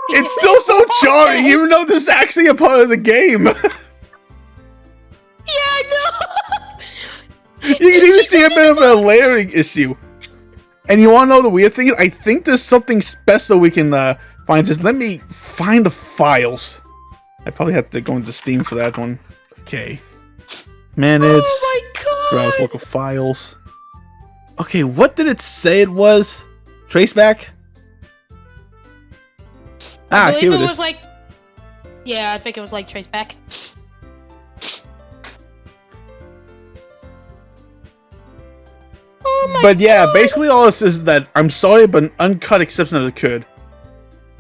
It's still so charming, even though this is actually a part of the game. Yeah, I know. You can even see a bit of a layering issue. And you want to know the weird thing? I think there's something special we can find. Just let me find the files. I probably have to go into Steam for that one. Okay. Manage. Oh my god. Browse local files. Okay, what did it say it was? Traceback? I Here believe it it is. was like. Yeah, I think it was like Traceback. Oh my But yeah, god. basically all this is that I'm sorry, but an uncut exception has occurred.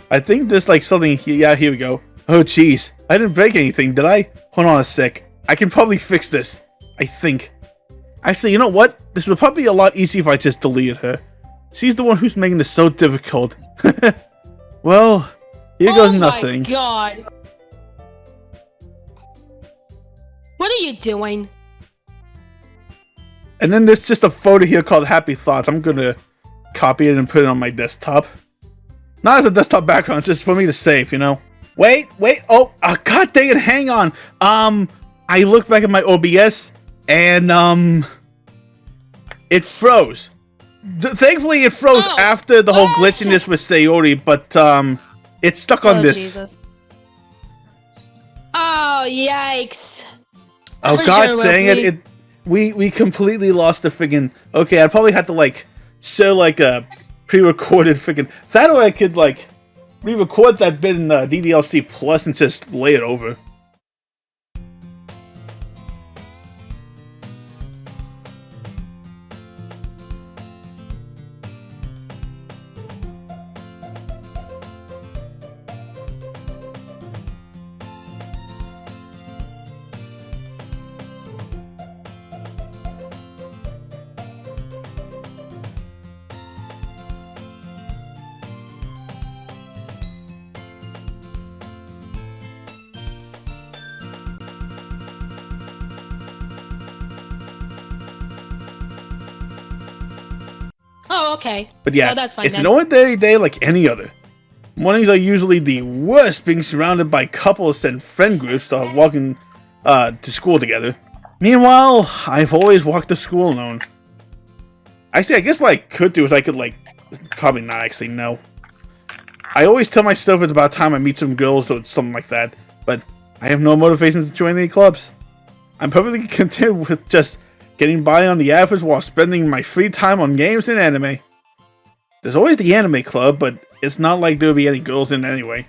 I think there's like something here. Yeah, here we go. Oh, jeez. I didn't break anything, did I? Hold on a sec. I can probably fix this. I think. Actually, you know what? This would probably be a lot easier if I just deleted her. She's the one who's making this so difficult. Well, here goes nothing. Oh my god. What are you doing? And then there's just a photo here called Happy Thoughts. I'm gonna copy it and put it on my desktop. Not as a desktop background, just for me to save, you know? Wait, oh, god dang it, hang on. I looked back at my OBS, and, it froze. Thankfully, it froze after the whole glitchiness with Sayori, but, it's stuck on this. Jesus. Oh, yikes. Oh, For god sure, dang Wesley. it, we completely lost the friggin'... Okay, I probably had to, like, show, like, a pre-recorded friggin'... That way I could, like, re-record that bit in DDLC Plus and just lay it over. Oh, okay. But yeah, Oh, that's fine it's then. an ordinary day like any other. Mornings are usually the worst, being surrounded by couples and friend groups walking to school together. Meanwhile, I've always walked to school alone. Actually, I guess what I could do is I could, like, probably not actually, no. I always tell myself it's about time I meet some girls or something like that, but I have no motivation to join any clubs. I'm perfectly content with just getting by on the average while spending my free time on games and anime. There's always the anime club, but it's not like there'll be any girls in it anyway.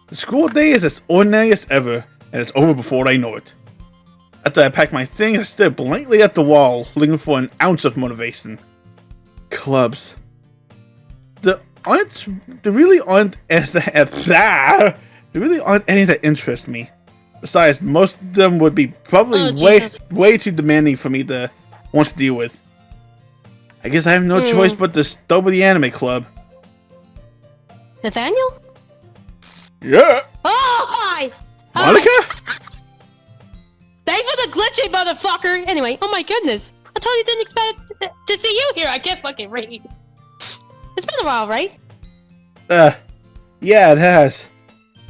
The school day is as ordinary as ever, and it's over before I know it. After I pack my things, I stare blankly at the wall, looking for an ounce of motivation. Clubs. There really aren't any that interest me. Besides, most of them would be probably way too demanding for me to want to deal with. I guess I have no choice but to start with the anime club. Nathaniel? Yeah. Oh, hi! Monica? Thanks for the glitchy, motherfucker! Anyway, oh my goodness. I totally didn't expect to see you here. I can't fucking read. It's been a while, right? Yeah, it has.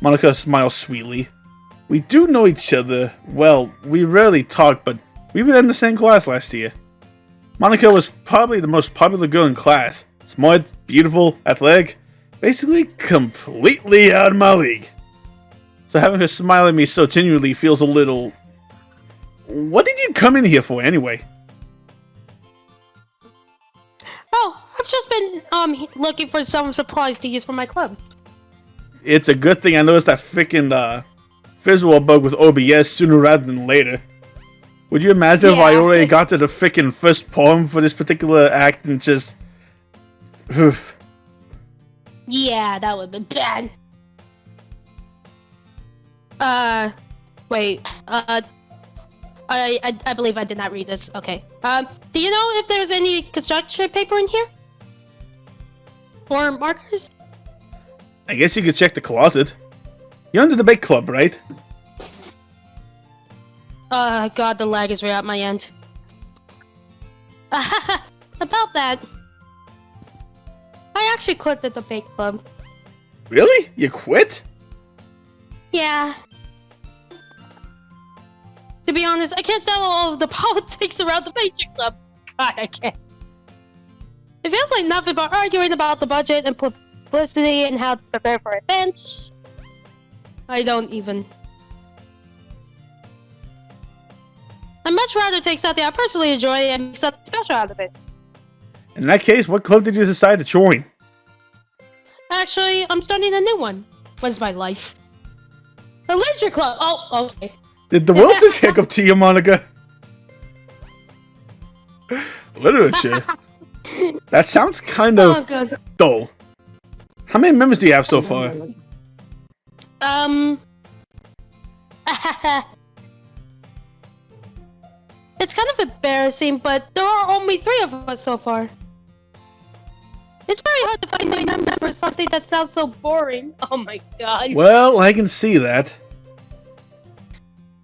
Monica smiles sweetly. We do know each other. Well, we rarely talk, but we were in the same class last year. Monica was probably the most popular girl in class. Smart, beautiful, athletic, basically completely out of my league. So having her smile at me so genuinely feels a little... What did you come in here for anyway? Oh, I've just been looking for some supplies to use for my club. It's a good thing I noticed that frickin' visual bug with OBS sooner rather than later. Would you imagine if I already got to the frickin' first poem for this particular act and just... Oof. Yeah, that would've been bad. Wait, I believe I did not read this. Okay. Do you know if there's any construction paper in here? Or markers? I guess you could check the closet. You're in the debate club, right? God, the lag is right at my end. About that. I actually quit the debate club. Really? You quit? Yeah. To be honest, I can't stand all of the politics around the major clubs. God, I can't. It feels like nothing but arguing about the budget and publicity and how to prepare for events. I don't even. I'd much rather take something I personally enjoy and make something special out of it. In that case, what club did you decide to join? Actually, I'm starting a new one. What's my life? The Literature Club! Oh, okay. Did the world just hiccup to you, Monica? Literature? That sounds kind of dull. How many members do you have so far? It's kind of embarrassing, but there are only 3 of us so far. It's very hard to find a member for something that sounds so boring. Oh my god. Well, I can see that.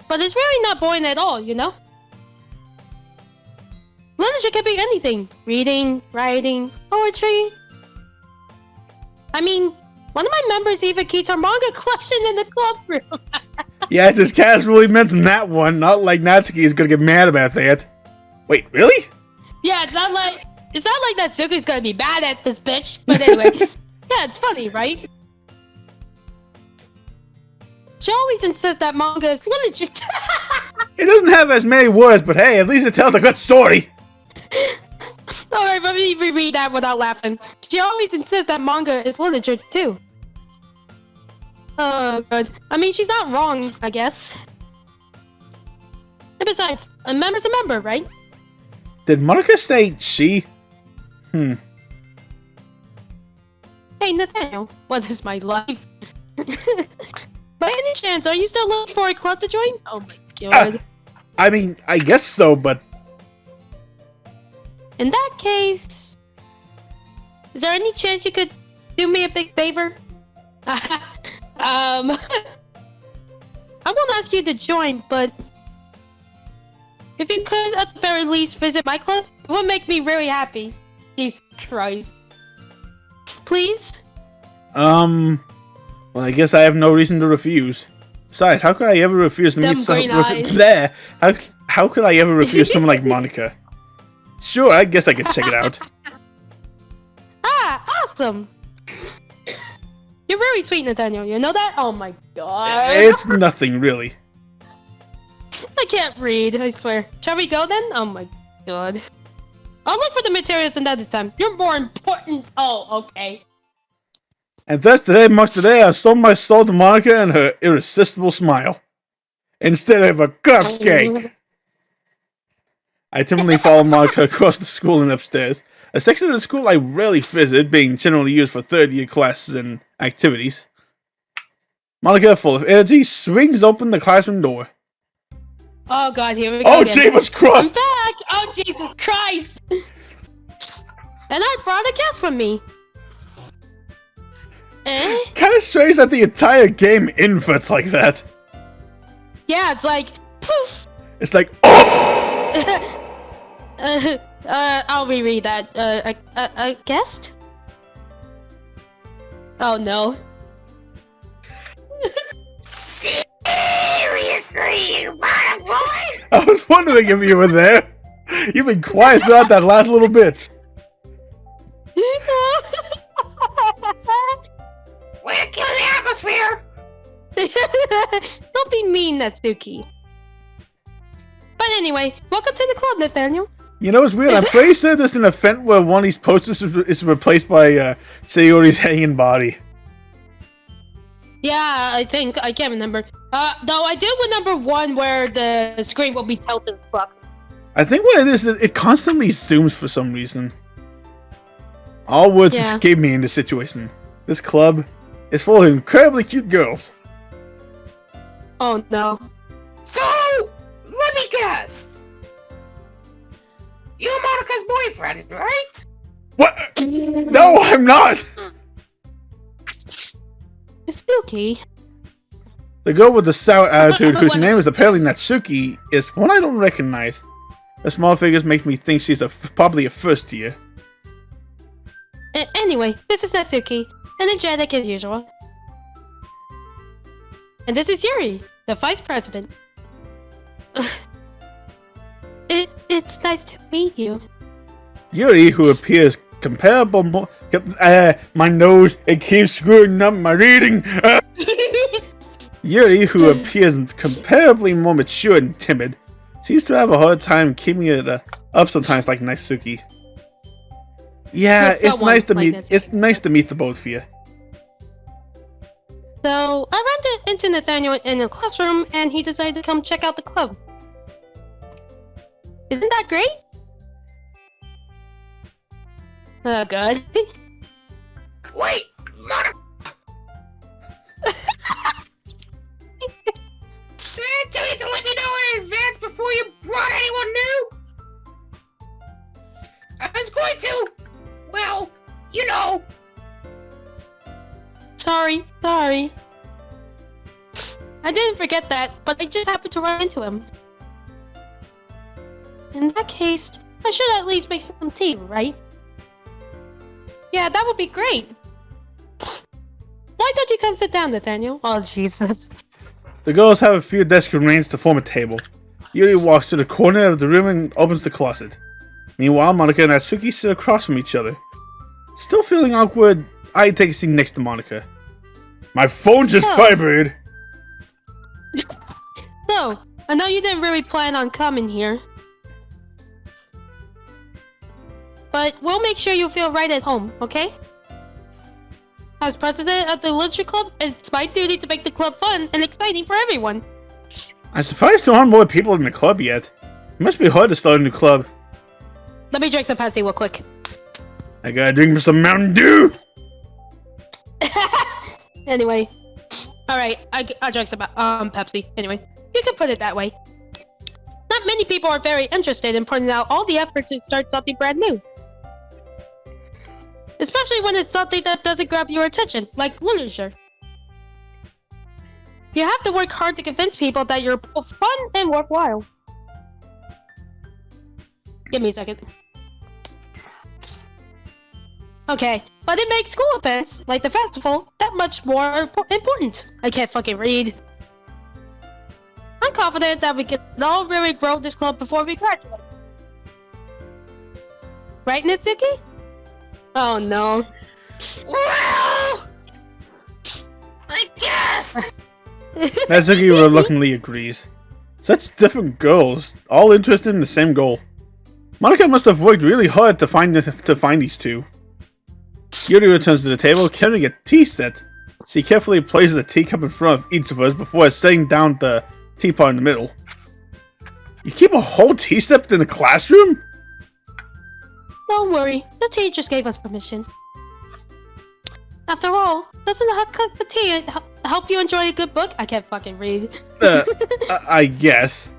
But it's really not boring at all, you know? Literature can be anything. Reading, writing, poetry. I mean, one of my members even keeps our manga collection in the club room. Yeah, it's just casually mentioned that one, not like Natsuki is gonna get mad about that. Wait, really? Yeah, it's not like Natsuki's gonna be mad at this bitch, but anyway. Yeah, it's funny, right? She always insists that manga is literature. It doesn't have as many words, but hey, at least it tells a good story. Alright, let me reread that without laughing. She always insists that manga is literature, too. Oh, good. I mean, she's not wrong, I guess. And besides, a member's a member, right? Did Monica say she? Hey, Nathaniel, what is my life? By any chance, are you still looking for a club to join? Oh my god. I mean, I guess so, but... In that case... Is there any chance you could do me a big favor? I won't ask you to join, but... If you could, at the very least, visit my club, it would make me really happy. Jesus Christ. Please? Well, I guess I have no reason to refuse. Besides, how could I ever refuse to meet someone? There. How could I ever refuse someone like Monica? Sure, I guess I could check it out. Ah, awesome! You're very sweet, Nathaniel. You know that? Oh my god. It's nothing, really. I can't read, I swear. Shall we go then? Oh my god. I'll look for the materials another time. You're more important. Oh, okay. And thus today marks the day I sold my soul to Monica and her irresistible smile. Instead of a cupcake. I timidly followed Monica across the school and upstairs. A section of the school I rarely visit, being generally used for third-year classes and activities. Monica, full of energy, swings open the classroom door. Oh god, here we go. Oh, again. Jesus Christ! I'm back! Oh, Jesus Christ! And I brought a guest with me. Eh? Kinda strange that the entire game inverts like that. Yeah, it's like, poof! It's like, oh! I'll reread that. A guest? Oh no. Seriously, you bottom boy? I was wondering if you were there. You've been quiet throughout that last little bit. We're killing the atmosphere! Don't be mean, Natsuki. But anyway, welcome to the club, Nathaniel. You know, it's weird. I'm pretty sure there's an event where one of these posters is replaced by Sayori's hanging body. Yeah, I think. I can't remember. Though I do remember one where the screen will be tilted as fuck. I think what it is, it constantly zooms for some reason. All words escape me in this situation. This club is full of incredibly cute girls. Oh no. So, let me guess. You're Monica's boyfriend, right? What? No, I'm not! Spooky. The girl with the sour attitude, whose name is apparently Natsuki, is one I don't recognize. The small figures make me think she's probably a first year. Anyway, this is Natsuki, energetic as usual. And this is Yuri, the vice president. It's nice to meet you. Yuri, who appears comparable more... my nose, it keeps screwing up my reading! Yuri, who appears comparably more mature and timid, seems to have a hard time keeping it up sometimes like Natsuki. Yeah, it's nice to meet. It's nice to meet the both of you. So I ran into Nathaniel in the classroom, and he decided to come check out the club. Isn't that great? Oh god. Wait, mother. Did you to let me know in advance before you brought anyone new? I was going to. Well, you know. Sorry. I didn't forget that, but I just happened to run into him. In that case, I should at least make some tea, right? Yeah, that would be great. Why don't you come sit down, Nathaniel? Oh, Jesus. The girls have a few desks arranged to form a table. Yuri walks to the corner of the room and opens the closet. Meanwhile, Monika and Natsuki sit across from each other. Still feeling awkward, I take a seat next to Monika. My phone just vibrated! So, I know you didn't really plan on coming here. But we'll make sure you feel right at home, okay? As president of the Glitchy Club, it's my duty to make the club fun and exciting for everyone. I'm surprised there aren't more people in the club yet. It must be hard to start a new club. Let me drink some Pepsi real quick. I gotta drink some Mountain Dew! Anyway. Alright, I drank some Pepsi. Anyway, you can put it that way. Not many people are very interested in putting out all the effort to start something brand new. Especially when it's something that doesn't grab your attention, like literature. You have to work hard to convince people that you're both fun and worthwhile. Give me a second. Okay, but it makes school events, like the festival, that much more important. I can't fucking read. I'm confident that we can all really grow this club before we graduate. Right, Natsuki? Oh no. Well, I guess. Natsuki reluctantly agrees. Such different girls, all interested in the same goal. Monika must have worked really hard to find these two. Yuri returns to the table carrying a tea set. She carefully places a teacup in front of each of us before setting down the teapot in the middle. You keep a whole tea set in the classroom? Don't worry, the tea just gave us permission. After all, doesn't a hot cup of tea help you enjoy a good book? I can't fucking read. I guess.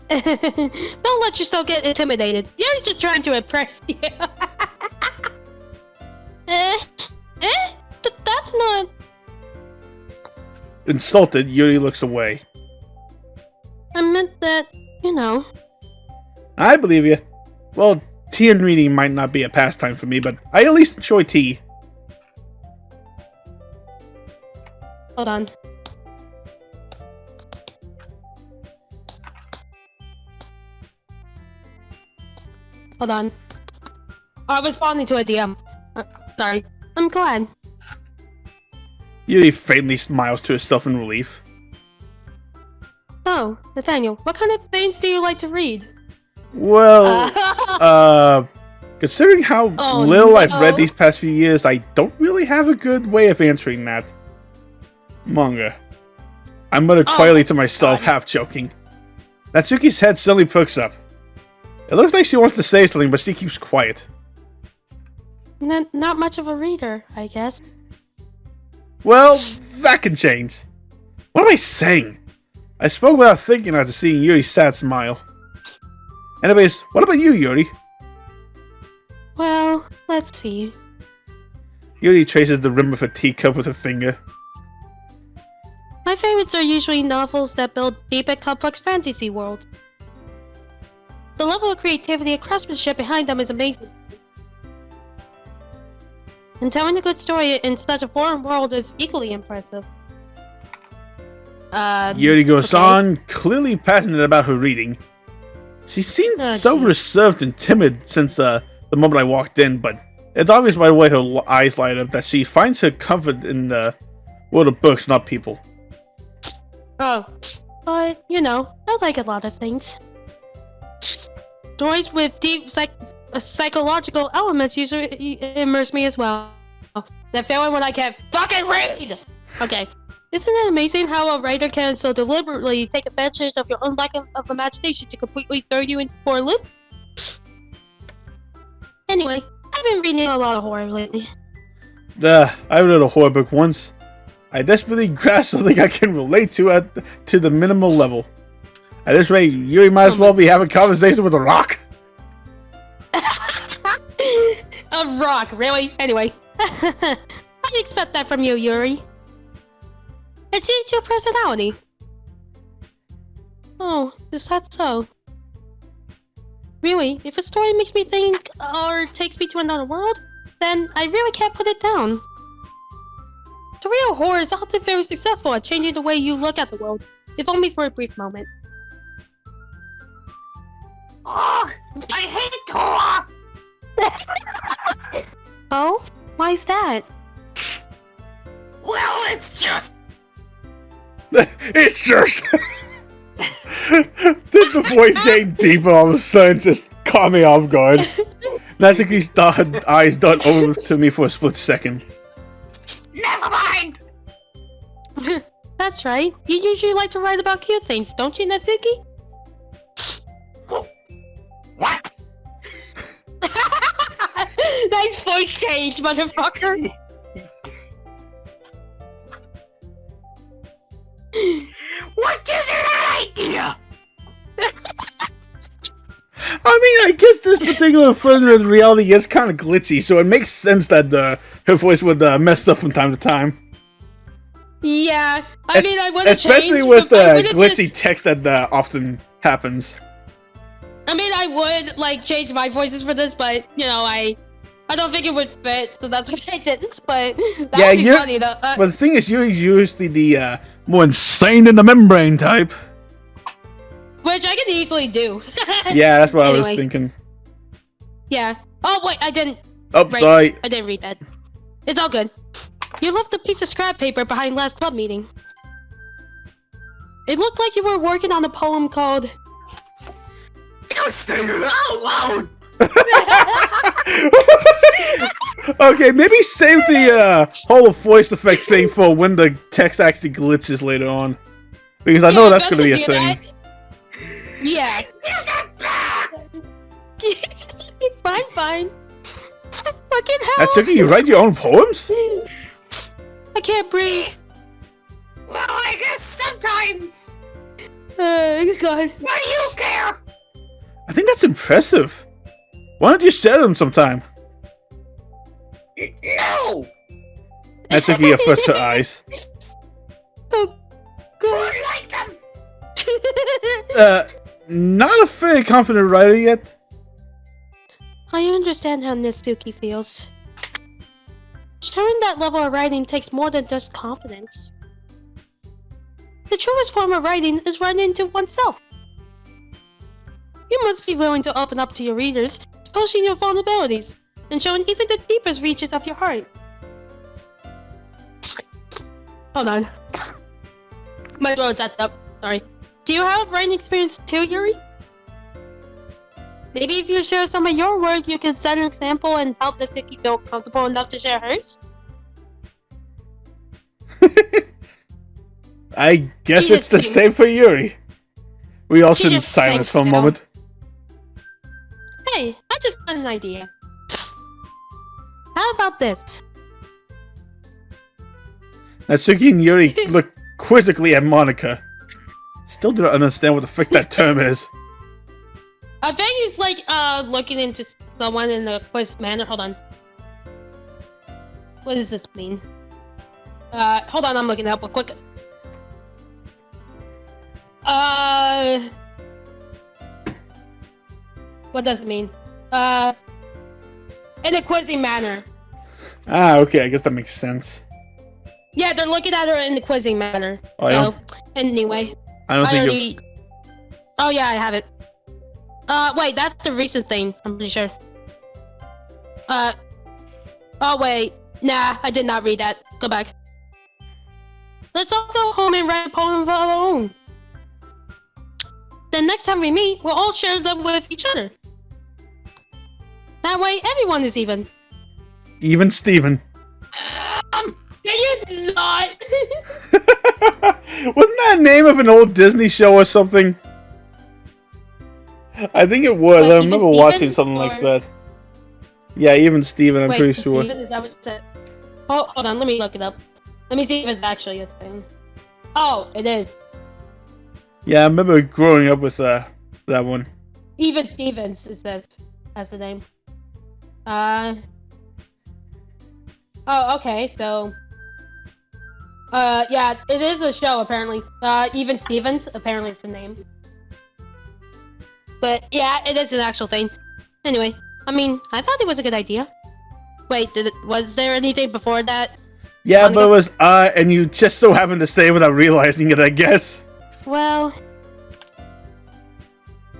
Don't let yourself get intimidated. Yuri's just trying to impress you. That's not... Insulted, Yuri looks away. I meant that, you know. I believe you. Well, tea and reading might not be a pastime for me, but I at least enjoy tea. Hold on. Hold on. I was responding to a DM. Sorry. I'm glad. Yuri faintly smiles to herself in relief. So, Nathaniel, what kind of things do you like to read? Well, considering how little I've read no. these past few years, I don't really have a good way of answering that. Manga. I muttered quietly to myself, half joking. Natsuki's head suddenly perks up. It looks like she wants to say something, but she keeps quiet. Not much of a reader, I guess. Well, that can change. What am I saying? I spoke without thinking after seeing Yuri's sad smile. Anyways, what about you, Yuri? Well, let's see. Yuri traces the rim of her teacup with her finger. My favorites are usually novels that build deep and complex fantasy worlds. The level of creativity and craftsmanship behind them is amazing. And telling a good story in such a foreign world is equally impressive. Yuri goes okay. on, clearly passionate about her reading. She seemed so geez. reserved and timid since the moment I walked in, but it's obvious by the way her eyes light up that she finds her comfort in the world of books, not people. Oh, but, you know, I like a lot of things. Stories with deep psychological elements usually immerse me as well. That feeling when I can't fucking read! Okay. Isn't it amazing how a writer can so deliberately take advantage of your own lack of imagination to completely throw you into a loop? Anyway, I've been reading a lot of horror lately. I read a horror book once. I desperately grasped something I can relate to to the minimal level. At this rate, you might as well be having a conversation with a rock. A rock, really? Anyway. I'd expect that from you, Yuri. It is your personality. Oh, is that so? Really, if a story makes me think or takes me to another world, then I really can't put it down. The real horror is often very successful at changing the way you look at the world, if only for a brief moment. Oh, I hate horror! Oh? Why's that? Well, it's just... It's just... Did the voice getting deeper all of a sudden just caught me off guard? Natsuki's eyes dart over to me for a split second. Never mind! That's right. You usually like to write about cute things, don't you, Natsuki? What? Nice voice change, motherfucker! What gives you that idea? I mean, I guess this particular version of reality is kind of glitchy, so it makes sense that her voice would mess up from time to time. Yeah, I mean, I would have especially changed, with but glitchy text that often happens. I mean, I would like change my voices for this, but you know, I don't think it would fit, so that's why I didn't. But that would be funny though. But the thing is, you're usually the more insane in the membrane type. Which I can easily do. Yeah, that's what Anyway. I was thinking. Yeah. Oh wait, I didn't. Oh, Right. sorry. I didn't read that. It's all good. You left a piece of scrap paper behind last club meeting. It looked like you were working on a poem called... You say it out loud! Okay, maybe save the whole voice effect thing for when the text actually glitches later on. Because I know that's going to be a thing. That. Yeah. Fine. Fucking hell. Natsuki, you write your own poems? I can't breathe. Well, I guess sometimes. God. Why do you care? I think that's impressive. Why don't you share them sometime? No! Natsuki averts her eyes. Oh, God. I like them! Not a very confident writer yet. I understand how Natsuki feels. Sharing that level of writing takes more than just confidence. The truest form of writing is writing to oneself. You must be willing to open up to your readers, exposing your vulnerabilities, and showing even the deepest reaches of your heart. Hold on. My throat's acted up. Sorry. Do you have writing experience too, Yuri? Maybe if you share some of your work, you can set an example and help Natsuki feel comfortable enough to share hers? I guess She it's the just- same for Yuri. We all She sit in just silence thinks for a so. moment. Hey, I just got an idea. How about this? Natsuki and Yuri look quizzically at Monica. Still don't understand what the frick that term is. I think he's like, looking into someone in a quiz manner. Hold on. What does this mean? Hold on, I'm looking it up real quick. What does it mean? In a quizzing manner. Ah, okay, I guess that makes sense. Yeah, they're looking at her in the quizzing manner. Oh, So, anyway. I don't think already... Oh yeah, I have it. Wait, that's the recent thing, I'm pretty sure. Oh wait. Nah, I did not read that. Go back. Let's all go home and write a poem of our own. Then next time we meet, we'll all share them with each other. That way, everyone is even. Even Steven. Can you not? Wasn't that the name of an old Disney show or something? I think it was. What, I remember Even watching Steven, something like or- that. Yeah, even Steven, I'm Wait, pretty sure. Steven, is that what it said? Oh, hold on, let me look it up. Let me see if it's actually a thing. Oh, it is. Yeah, I remember growing up with that one. Even Stevens, it says, as the name. Oh, okay, so... yeah, it is a show, apparently. Even Stevens, apparently it's the name. But, yeah, it is an actual thing. Anyway, I mean, I thought it was a good idea. Wait, was there anything before that? Yeah, Monica? but it was and you just so happened to say it without realizing it, I guess. Well...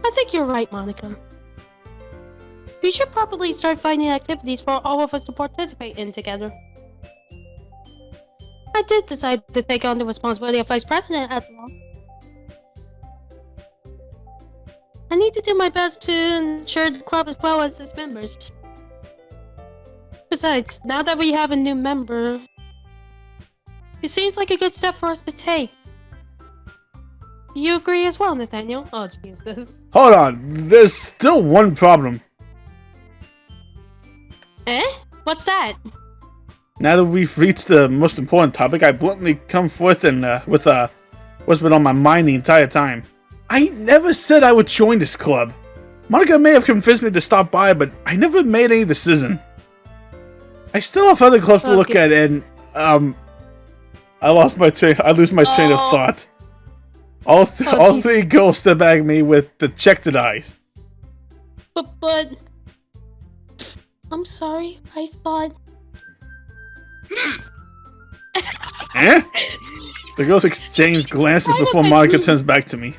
I think you're right, Monica. We should probably start finding activities for all of us to participate in together. I did decide to take on the responsibility of vice president after all. I need to do my best to ensure the club as well as its members. Besides, now that we have a new member, it seems like a good step for us to take. Do you agree as well, Nathaniel? Oh, Jesus. Hold on, there's still one problem. Eh? What's that? Now that we've reached the most important topic, I bluntly come forth and with what's been on my mind the entire time. I never said I would join this club. Monica may have convinced me to stop by, but I never made any decision. I still have other clubs to look at, and I lose my train of thought. All three girls step back at me with dejected eyes. But I'm sorry. I thought. Eh? The girls exchange glances before Monica turns back to me.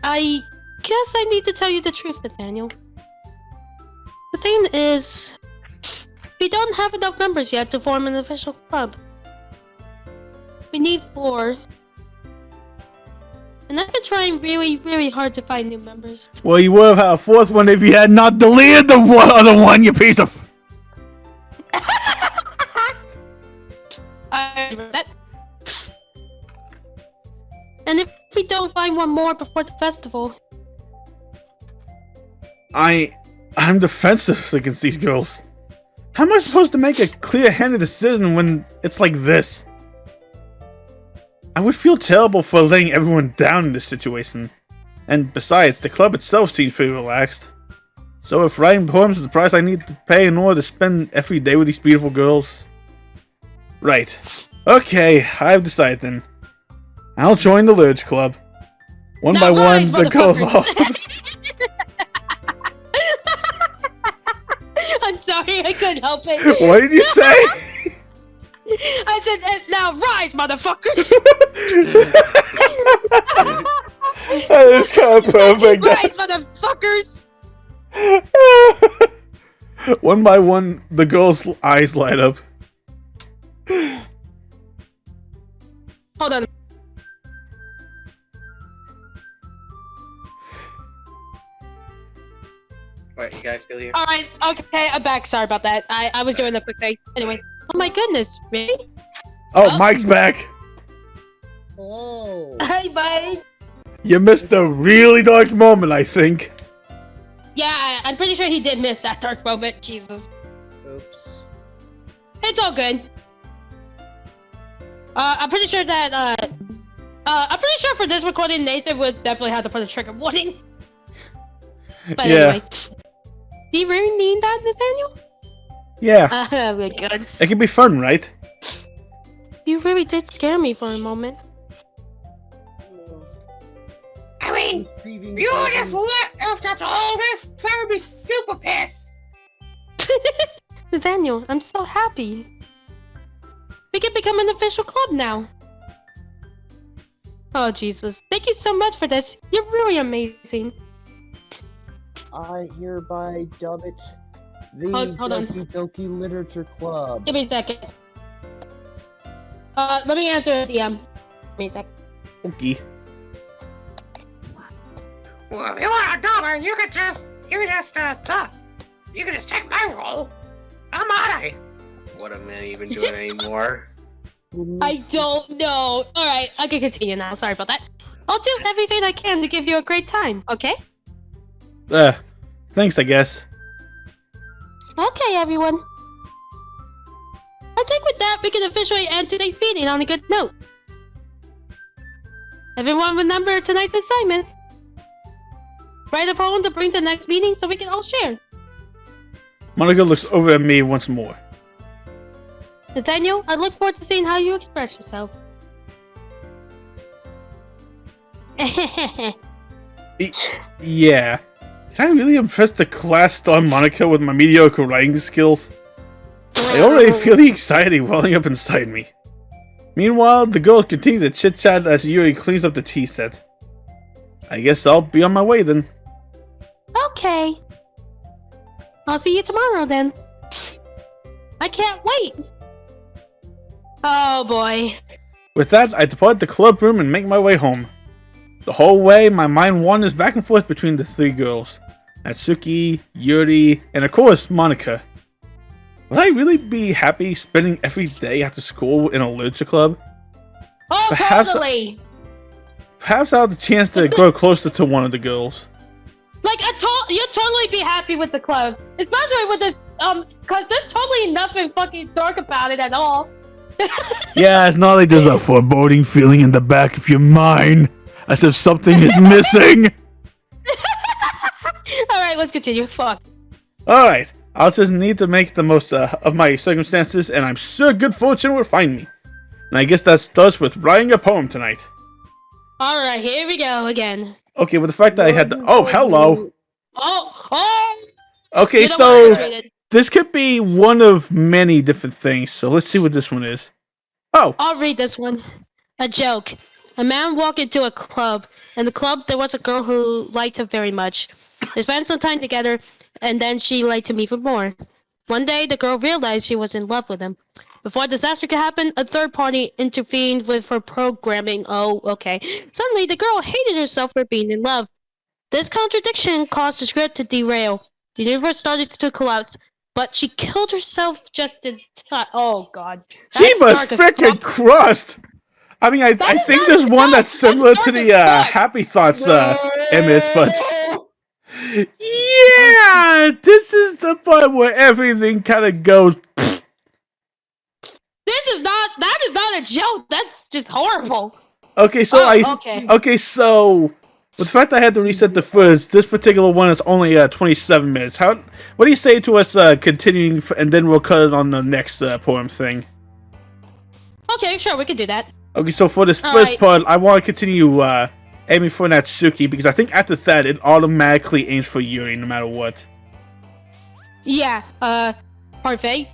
I guess I need to tell you the truth, Nathaniel. The thing is, we don't have enough members yet to form an official club. We need 4. And I've been trying really, really hard to find new members. Well, you would have had a 4th one if you had not deleted the other one, you piece of... I remember that. And if we don't find one more before the festival... I'm defensive against these girls. How am I supposed to make a clear-handed decision when it's like this? I would feel terrible for laying everyone down in this situation. And besides, the club itself seems pretty relaxed. So if writing poems is the price I need to pay in order to spend every day with these beautiful girls... Right. Okay, I've decided then. I'll join the Lurch Club. One by one, the girls all... I'm sorry, I couldn't help it. What did you say? I said, now rise, motherfuckers! That is kind of perfect. Rise, motherfuckers! One by one, the girls' eyes light up. Hold on. What, you guys still here? Alright, okay, I'm back. Sorry about that. I was doing a quick thing. Anyway. Oh my goodness, really? Oh, Mike's back. Oh. Hi, bye. You missed a really dark moment, I think. Yeah, I'm pretty sure he did miss that dark moment. Jesus. Oops. It's all good. I'm pretty sure that, I'm pretty sure for this recording, Nathan would definitely have to put a trigger warning. But Yeah. anyway. Do you really mean that, Nathaniel? Yeah. Oh, good. It can be fun, right? You really did scare me for a moment. I mean, you just left after all this, I would be super pissed. Nathaniel, I'm so happy. We can become an official club now. Oh, Jesus. Thank you so much for this. You're really amazing. I hereby dub it the Hold on. Doki Literature Club. Give me a second. Let me answer the DM. Give me a sec. Okay. Well, if you want a dollar, you could just take my role. I'm out of here. What am I even doing anymore? I don't know. Alright, I can continue now. Sorry about that. I'll do everything I can to give you a great time, okay? Thanks, I guess. Okay, everyone. I think with that, we can officially end today's meeting on a good note. Everyone remember tonight's assignment. Write a poem to bring to the next meeting so we can all share. Monica looks over at me once more. Nathaniel, I look forward to seeing how you express yourself. Yeah. Can I really impress the class star Monica with my mediocre writing skills? I already feel the anxiety welling up inside me. Meanwhile, the girls continue to chit-chat as Yuri cleans up the tea set. I guess I'll be on my way then. Okay. I'll see you tomorrow then. I can't wait. Oh boy. With that, I depart the club room and make my way home. The whole way, my mind wanders back and forth between the three girls. Natsuki, Yuri, and of course, Monica. Would I really be happy spending every day after school in a literature club? Oh, totally. Perhaps I'll have the chance to grow closer to one of the girls. Like, you'd totally be happy with the club. Especially with this, cause there's totally nothing fucking dark about it at all. Yeah, it's not like there's a foreboding feeling in the back of your mind, as if something is missing. Alright, let's continue. Fuck. Alright, I'll just need to make the most of my circumstances, and I'm sure good fortune will find me. And I guess that starts with writing a poem tonight. Alright, here we go again. Okay, with the fact that I had to... Oh, hello! Oh! Okay, so this could be one of many different things, so let's see what this one is. Oh! I'll read this one. A joke. A man walked into a club. In the club, there was a girl who liked him very much. They spent some time together, and then she liked him even more. One day, the girl realized she was in love with him. Before disaster could happen, a third party intervened with her programming. Oh, okay. Suddenly, the girl hated herself for being in love. This contradiction caused the script to derail. The universe started to collapse, but she killed herself just in time. Oh, God. She was freaking crushed! I mean, I think there's one that's similar to the Happy Thoughts image, but... Yeah! This is the part where everything kind of goes... That is not a joke. That's just horrible. Okay, so Okay, so with the fact I had to reset the first, this particular one is only 27 minutes. What do you say to us continuing, and then we'll cut it on the next poem thing? Okay, sure, we can do that. Okay, so for this first part, I want to continue aiming for Natsuki, because I think after that, it automatically aims for Yuri, no matter what. Yeah, parfait.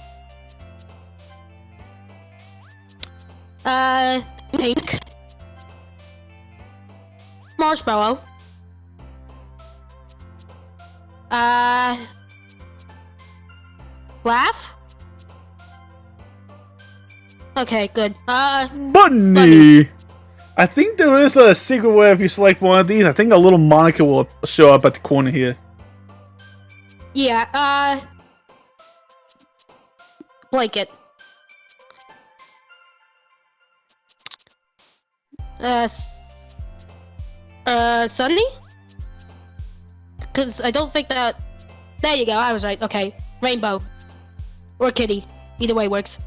Pink. Marshmallow. Laugh? Okay, good. Bunny! I think there is a secret way if you select one of these. I think a little Monica will show up at the corner here. Yeah, blanket. Sunny? Because I don't think that... There you go, I was right. Okay. Rainbow. Or kitty. Either way works.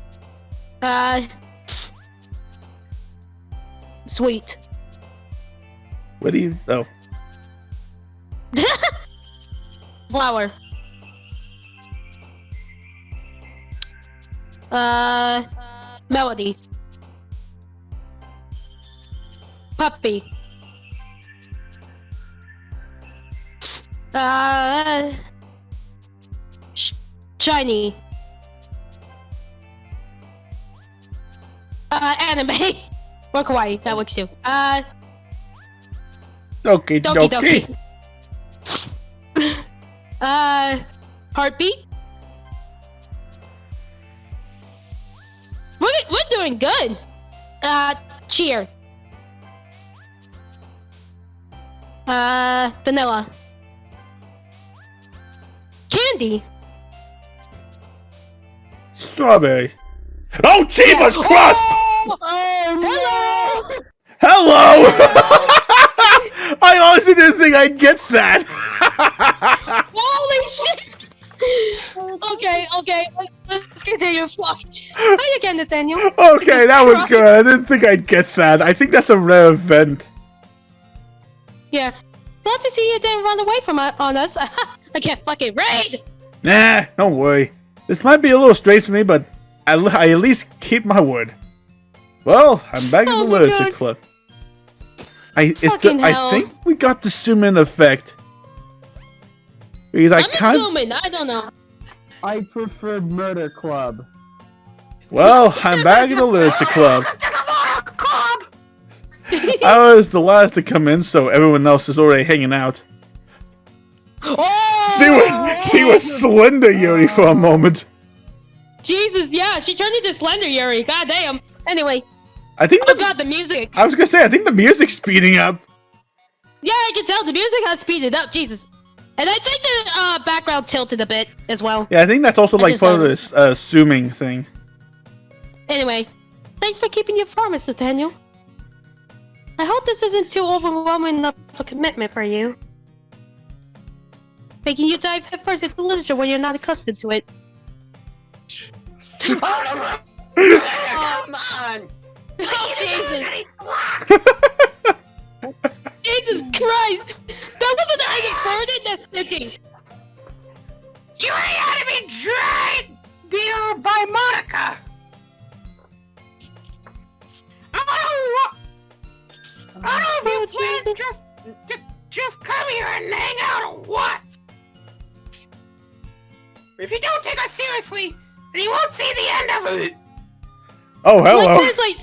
Sweet. What do you... Oh. Flower. Melody. Puppy. Shiny. anime. Or kawaii, that works too. Doki Doki Doki. Doki. Heartbeat? We're doing good. Cheer. Vanilla. Candy. Strawberry. Oh, Chiba's crust! Oh, hello! Hello! I honestly didn't think I'd get that. Holy shit! Okay, let's continue. Hi again, Nathaniel. Okay, that was good. I didn't think I'd get that. I think that's a rare event. Yeah. Glad to see you didn't run away from on us. I can't fucking raid! Nah, don't worry. This might be a little strange for me, but I at least keep my word. Well, I'm back at the literature God. club. Fucking I hell. think we got the zoom in effect. Because I I'm can't. assuming, I don't know. I prefer Murder Club. Well, I'm back at the literature club. To the Motor Club! I was the last to come in, so everyone else is already hanging out. Oh! She was slender, Yuri, for a moment. Jesus, yeah, she turned into Slender Yuri. God damn. Anyway, I think oh god, the music. I was gonna say, I think the music's speeding up. Yeah, I can tell the music has speeded up. Jesus. And I think the background tilted a bit as well. Yeah, I think that's also I like just part of noticed. this zooming thing. Anyway, thanks for keeping your promise, Nathaniel. I hope this isn't too overwhelming enough of a commitment for you. Making you dive headfirst into literature when you're not accustomed to it. Come on! Oh, Jesus. Any slack! Jesus Christ! That wasn't a burden that's sticking! You ain't had to be dragged there by Monica! I don't know if you plan just come here and hang out or what? If you don't take us seriously, then you won't see the end of it! Oh, hello. Like, seriously,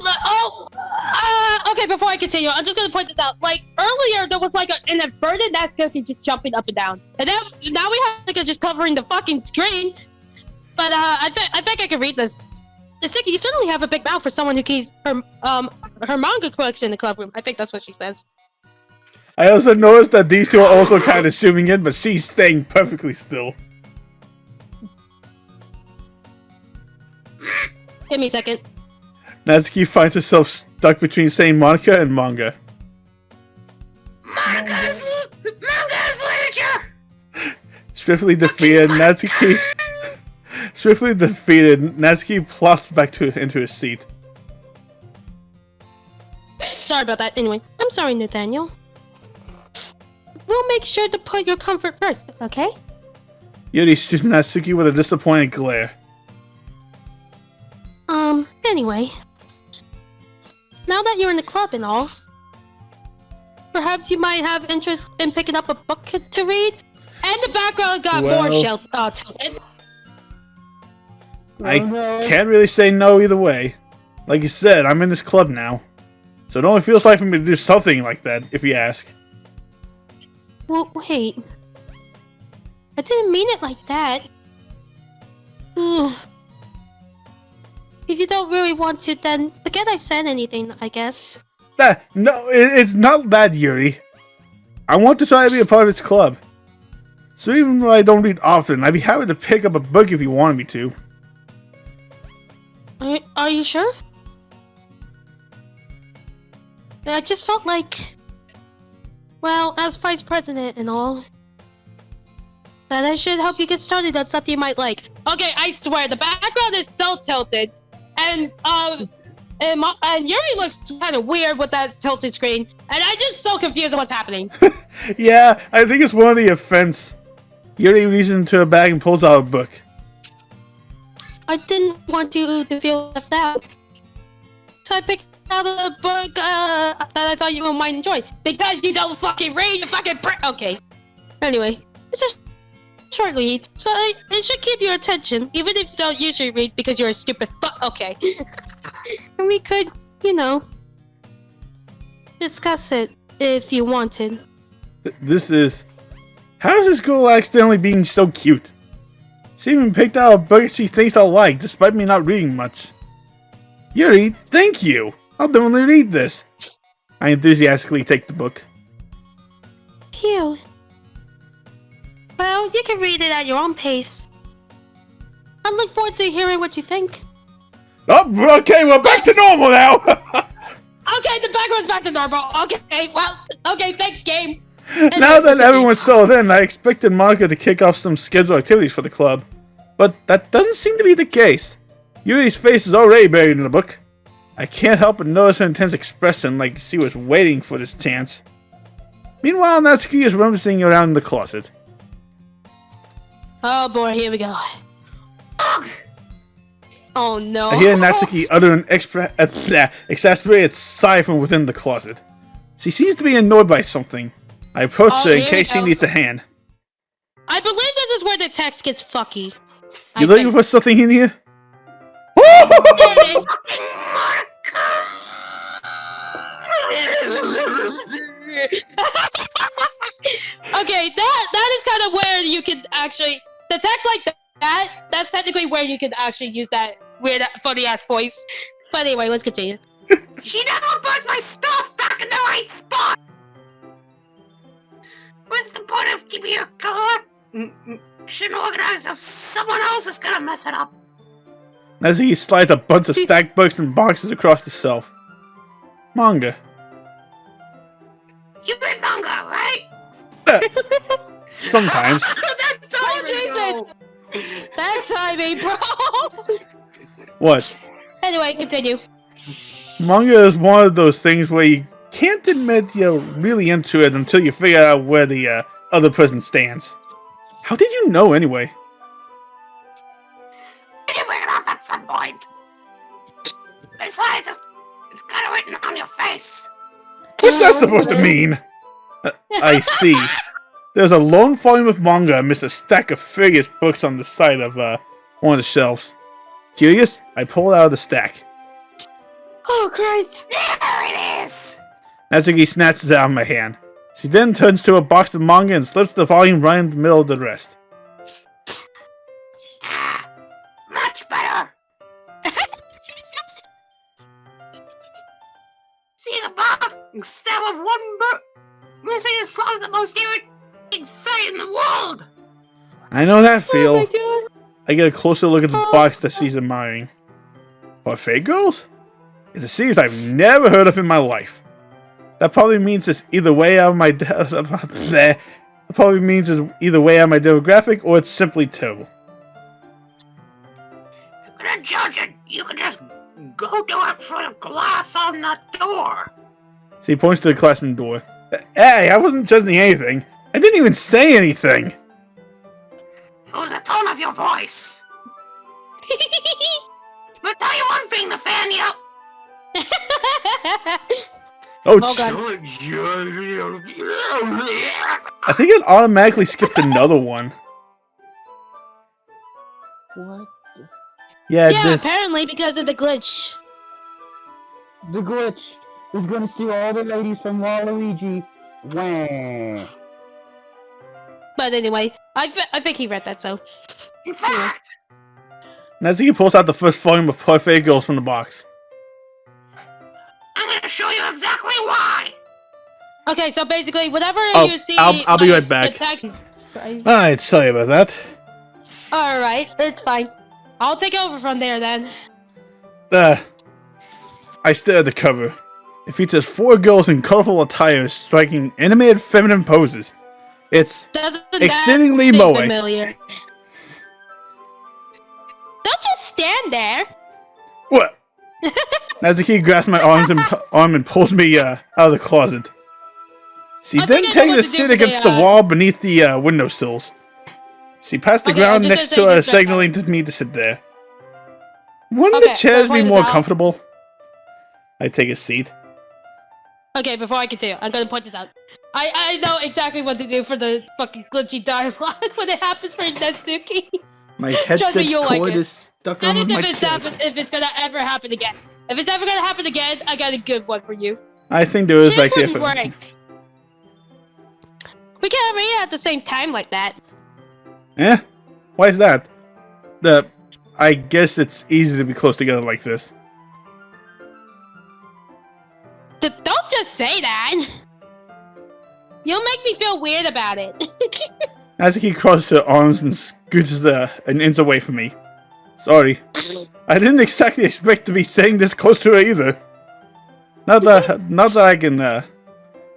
okay, before I continue, I'm just gonna point this out. Like, earlier, there was like an inverted that circuit just jumping up and down. And then, now we have like just covering the fucking screen. But, I think I can read this. Siki, you certainly have a big mouth for someone who keeps her manga collection in the club room. I think that's what she says. I also noticed that these two are also kind of zooming in, but she's staying perfectly still. Give me a second. Natsuki finds herself stuck between saying Monica and manga. Manga's literature! Swiftly defeated, Natsuki plops back into his seat. Sorry about that. Anyway, I'm sorry, Nathaniel. We'll make sure to put your comfort first, okay? Yuri sees Natsuki with a disappointed glare. Anyway. Now that you're in the club and all, perhaps you might have interest in picking up a book to read? And the background got more shells tilted. I can't really say no either way. Like you said, I'm in this club now. So it only feels like for me to do something like that, if you ask. Well, wait. I didn't mean it like that. Ugh. If you don't really want to, then forget I said anything, I guess. No, it's not that, Yuri. I want to try to be a part of this club. So even though I don't read often, I'd be happy to pick up a book if you wanted me to. Are you sure? I just felt like, well, as vice president and all, that I should help you get started on something you might like. Okay, I swear, the background is so tilted, and Yuri looks kind of weird with that tilted screen, and I'm just so confused on what's happening. Yeah, I think it's one of the offense. Yuri reaches into her bag and pulls out a book. I didn't want you to feel left out, so I picked out a book that I thought you might enjoy. Because you don't fucking read, you fucking okay. Anyway, it's a short read, so it should keep your attention, even if you don't usually read because you're a stupid okay. And we could, you know, discuss it if you wanted. This is... How is this girl accidentally being so cute? She even picked out a book she thinks I'll like, despite me not reading much. Yuri, thank you! I'll definitely read this. I enthusiastically take the book. Phew. Well, you can read it at your own pace. I look forward to hearing what you think. Oh, okay, we're back to normal now! Okay, the background's back to normal. Okay, well, okay, thanks, game. Now that everyone's settled in, I expected Monica to kick off some scheduled activities for the club. But that doesn't seem to be the case. Yuri's face is already buried in the book. I can't help but notice her intense expression, like she was waiting for this chance. Meanwhile, Natsuki is rummaging around in the closet. Oh boy, here we go. Oh no. I hear Natsuki utter an exasperated sigh from within the closet. She seems to be annoyed by something. I approach her in case she needs a hand. I believe this is where the text gets fucky. You looking for something in here? Okay, that is kind of where you can actually... The text like that's technically where you can actually use that weird, funny-ass voice. But anyway, let's continue. She never puts my stuff back in the right spot! What's the point of keeping a collection organized if someone else is gonna mess it up? As he slides a bunch of stacked books and boxes across the shelf. Manga. You read manga, right? Sometimes. That time ago. That timing, bro! What? Anyway, continue. Manga is one of those things where you can't admit you're really into it until you figure out where the other person stands. How did you know anyway? You pick it up at some point. Besides, it's kind of written on your face. What's that supposed to mean? I see. There's a lone volume of manga amidst a stack of various books on the side of one of the shelves. Curious? I pull it out of the stack. Oh, Christ. There it is! Natsuki snatches it out of my hand. She then turns to a box of manga and slips the volume right in the middle of the rest. Much better. See the box instead of one book. Missing is probably the most irritating sight in the world. I know that feel. Oh my God. I get a closer look at the box that she's admiring. Parfait Girls? It's a series I've never heard of in my life. That probably means it's either way out of my that probably means it's either way out of my demographic or it's simply terrible. If you're gonna judge it, you can just go to it through the glass on the door. She points to the classroom door. Hey, I wasn't judging anything. I didn't even say anything. It was the tone of your voice. But tell you one thing, Nathaniel. Oh, Oh, God. I think it automatically skipped another one. What? Yeah, Yeah, apparently because of the glitch. The glitch is gonna steal all the ladies from Waluigi. Wah. But anyway, I think he read that, so... In fact, Natsuki pulls out the first volume of Parfait Girls from the box. I'm gonna show you exactly why. Okay, so basically, whatever Oh, you see... I'll be right back. The text is crazy. Alright, sorry about that. Alright, it's fine. I'll take over from there, then. I stare at the cover. It features 4 girls in colorful attires striking animated feminine poses. It's Doesn't exceedingly that seem moe. familiar? Don't just stand there. What? Natsuki grabs my arm and pulls me out of the closet. She I then think I know takes what a to do seat with against the, the wall beneath the windowsills. She passed the Okay, ground I'm just next gonna to her, say this right signaling to me to sit there. Wouldn't Okay, the chairs so be point more this out. comfortable? I take a seat. Okay, before I continue, I'm gonna point this out. I know exactly what to do for the fucking glitchy dialogue when it happens for Natsuki. My Trust headset me, you'll like cord it. is stuck And on my if chair. if it's gonna ever happen again. If it's ever gonna happen again, I got a good one for you. I think there is Shit actually wouldn't work. We can't read at the same time like that. Eh? Why is that? I guess it's easy to be close together like this. Don't just say that. You'll make me feel weird about it. Natsuki crosses her arms and scooches an inch away from me. Sorry. I didn't exactly expect to be saying this close to her either. Not that I can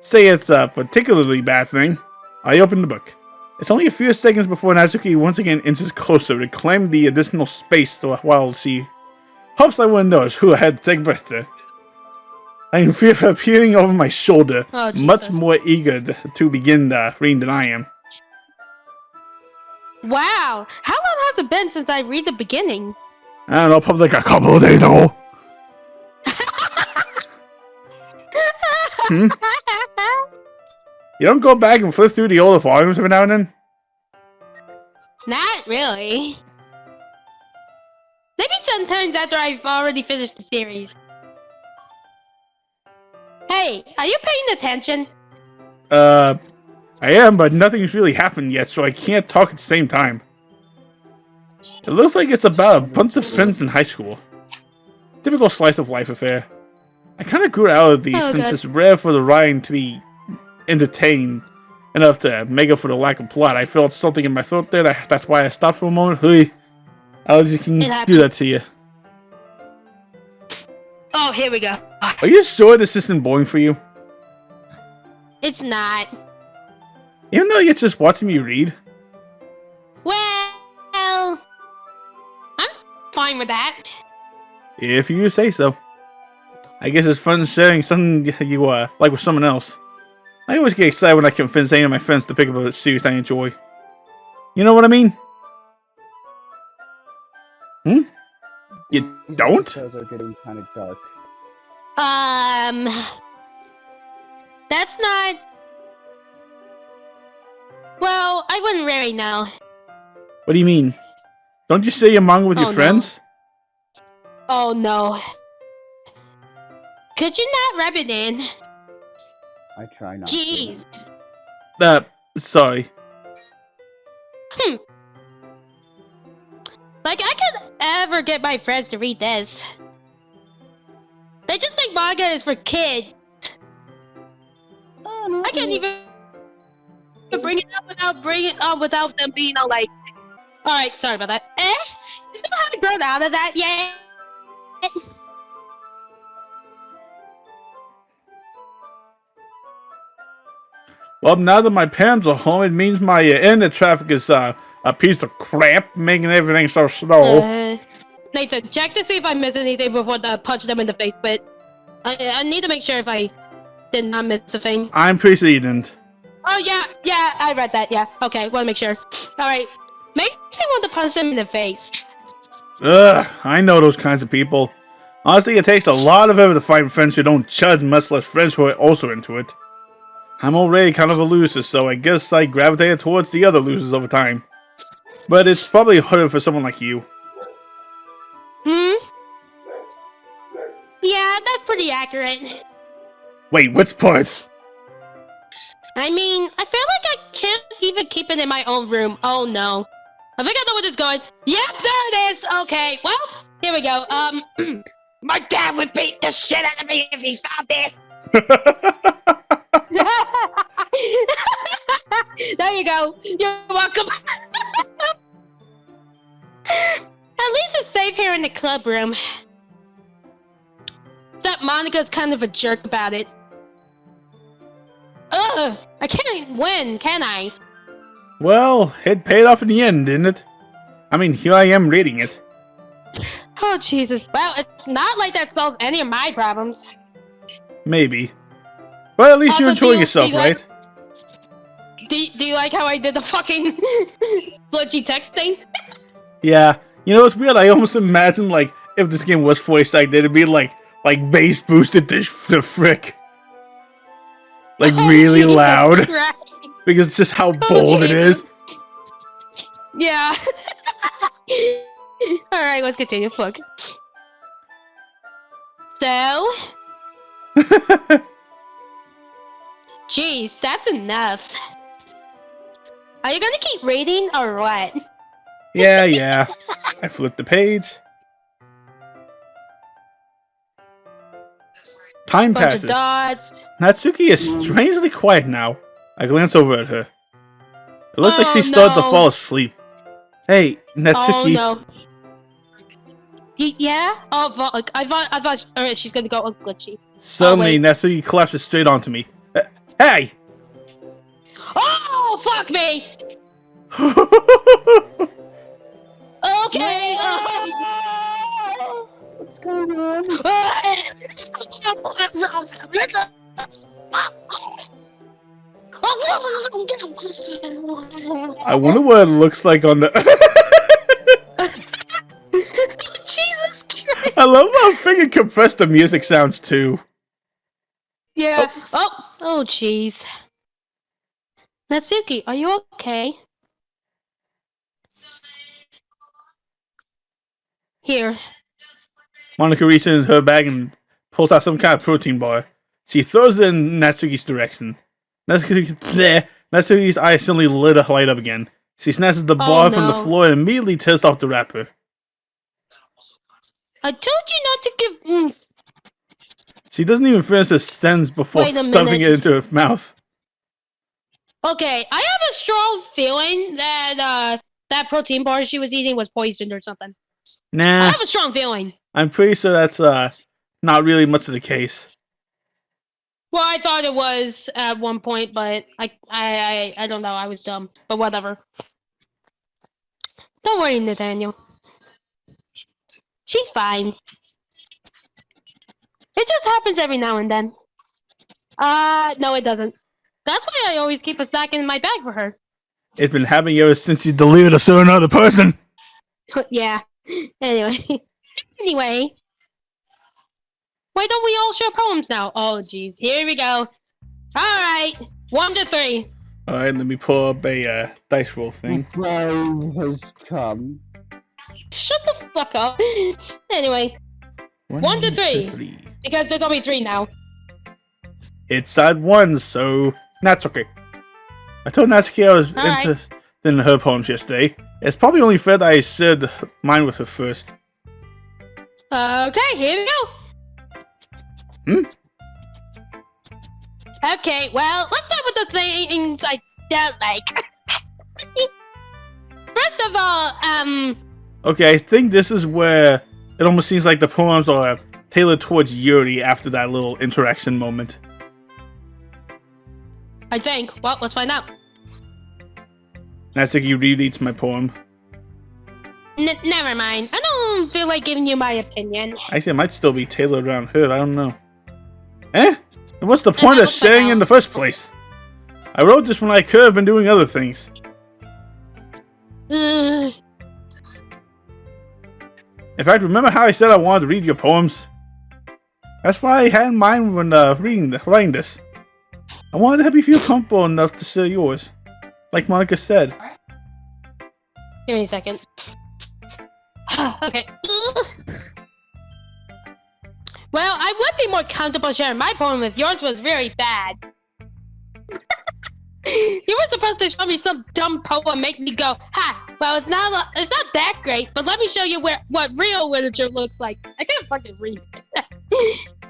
say it's a particularly bad thing. I opened the book. It's only a few seconds before Natsuki once again inches closer to claim the additional space while she hopes I wouldn't notice who I had to take breath there. I can feel her peering over my shoulder, Oh, much Jesus. more eager to begin reading than I am. Wow, how long has it been since I read the beginning? I don't know, probably like a couple of days ago. Hmm? You don't go back and flip through the older volumes every now and then? Not really. Maybe sometimes after I've already finished the series. Hey, are you paying attention? I am, but nothing's really happened yet, so I can't talk at the same time. It looks like it's about a bunch of friends in high school. Typical slice of life affair. I kind of grew out of these since good. it's rare for the writing to be entertained enough to make up for the lack of plot. I felt something in my throat there. That's why I stopped for a moment. Hey, I just can It do that happens. to you. Oh, here we go. Are you sure this isn't boring for you? It's not. Even though you're just watching me read? Well, I'm fine with that. If you say so. I guess it's fun sharing something you like with someone else. I always get excited when I can convince any of my friends to pick up a series I enjoy. You know what I mean? Hmm? You don't? Details are getting kind of dark. That's not... Well, I wouldn't really know. What do you mean? Don't you share your manga with Oh, your no. friends? Oh no. Could you not rub it in? I try not to. Jeez. Sorry. Like, I could ever get my friends to read this. They just think manga is for kids. Oh, I can't even bring it up without them being all like, alright, sorry about that. You still haven't grown out of that yet? Well, now that my parents are home, it means my internet traffic is a piece of crap, making everything so slow. Nathan, check to see if I missed anything before I punch them in the face, but I need to make sure if I did not miss a thing. I'm pretty sure you didn't. Oh, yeah, I read that, yeah. Okay, wanna make sure. Alright. Makes me want to punch them in the face. Ugh, I know those kinds of people. Honestly, it takes a lot of effort to find friends who don't judge, much less friends who are also into it. I'm already kind of a loser, so I guess I gravitated towards the other losers over time. But it's probably harder for someone like you. Yeah, that's pretty accurate. Wait, which part? I mean, I feel like I can't even keep it in my own room. Oh no. I think I know where this is going. Yep, there it is! Okay, well, here we go. My dad would beat the shit out of me if he found this! There you go. You're welcome. At least it's safe here in the club room. Except Monica's kind of a jerk about it. Ugh! I can't win, can I? Well, it paid off in the end, didn't it? I mean, here I am reading it. Oh, Jesus. Well, it's not like that solves any of my problems. Maybe. But at least you're Also, enjoying yourself, right? Do you like how I did the fucking glitchy text thing? Yeah. You know, it's weird. I almost imagine, like, if this game was voice acted, it'd be like bass boosted to the frick. Like, Oh, really Jesus loud. Christ. Because it's just how bold it is. Yeah. Alright, let's continue. Look. So? Jeez, that's enough. Are you gonna keep reading or what? Yeah. I flipped the page. Time Bunch of passes. dots. Natsuki is strangely quiet now. I glance over at her. It looks like she started to fall asleep. Hey, Natsuki. Oh no. Yeah? Oh, fuck. I thought alright, she's gonna go on glitchy. Suddenly, Natsuki collapses straight onto me. Hey! Oh, fuck me! Okay. What's going on? I wonder what it looks like on the... Jesus Christ! I love how finger compressed the music sounds too. Yeah. Oh, jeez. Natsuki, are you okay? Here. Monica reaches into her bag and pulls out some kind of protein bar. She throws it in Natsuki's direction. Natsuki's eyes suddenly light up again. She snatches the bar from the floor and immediately tears off the wrapper. I told you not to give. She doesn't even finish her sentence before stuffing it into her mouth. Okay, I have a strong feeling that that protein bar she was eating was poisoned or something. Nah. I have a strong feeling. I'm pretty sure that's not really much of the case. Well, I thought it was at one point, but I don't know. I was dumb, but whatever. Don't worry, Nathaniel. She's fine. It just happens every now and then. No, it doesn't. That's why I always keep a snack in my bag for her. It's been happening ever since you deleted a certain other person. Yeah. Anyway. Why don't we all share poems now? Oh, jeez. Here we go. Alright. 1 to 3. Alright, let me pull up a dice roll thing. The time has come. Shut the fuck up. Anyway. 1 to 3. Because there's only 3 now. It's at 1, so that's okay. I told Natsuki I was interested in her poems yesterday. It's probably only fair that I shared mine with her first. Okay, here we go. Okay, well, let's start with the things I don't like. First of all, Okay, I think this is where it almost seems like the poems are tailored towards Yuri after that little interaction moment. I think. Well, let's find out. Natsuki rereads my poem. Never mind. I don't feel like giving you my opinion. Actually, it might still be tailored around her. I don't know. And what's the point of sharing in the first place? I wrote this when I could have been doing other things. In fact, remember how I said I wanted to read your poems? That's why I had in mind when writing this. I wanted to have you feel comfortable enough to share yours. Like Monica said. Give me a second. Okay. Well, I would be more comfortable sharing my poem if yours was very bad. You were supposed to show me some dumb poem and make me go, ha! Well, it's not that great, but let me show you what real literature looks like. I can't fucking read.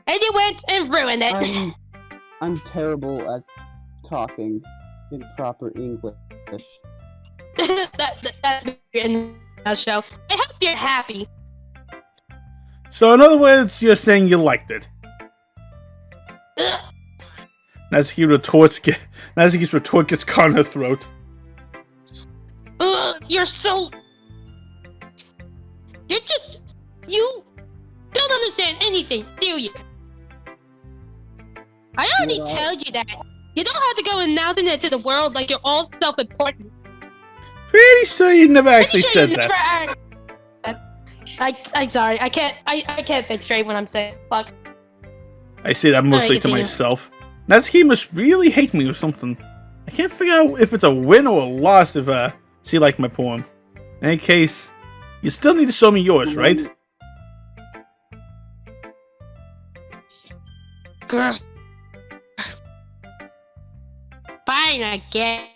And you went and ruined it. I'm terrible at talking in proper English. That's in a show. I hope you're happy. So in other words, you're saying you liked it. Natsuki's retort gets caught in her throat. You don't understand anything, do you? I already told you that. You don't have to go announcing it to the world like you're all self-important. Pretty sure you never actually said that. I'm sorry. I can't think straight when I'm saying fuck. I say that mostly to myself. Natsuki must really hate me or something. I can't figure out if it's a win or a loss if she liked my poem. In any case, you still need to show me yours, right? Grr. Fine, I guess.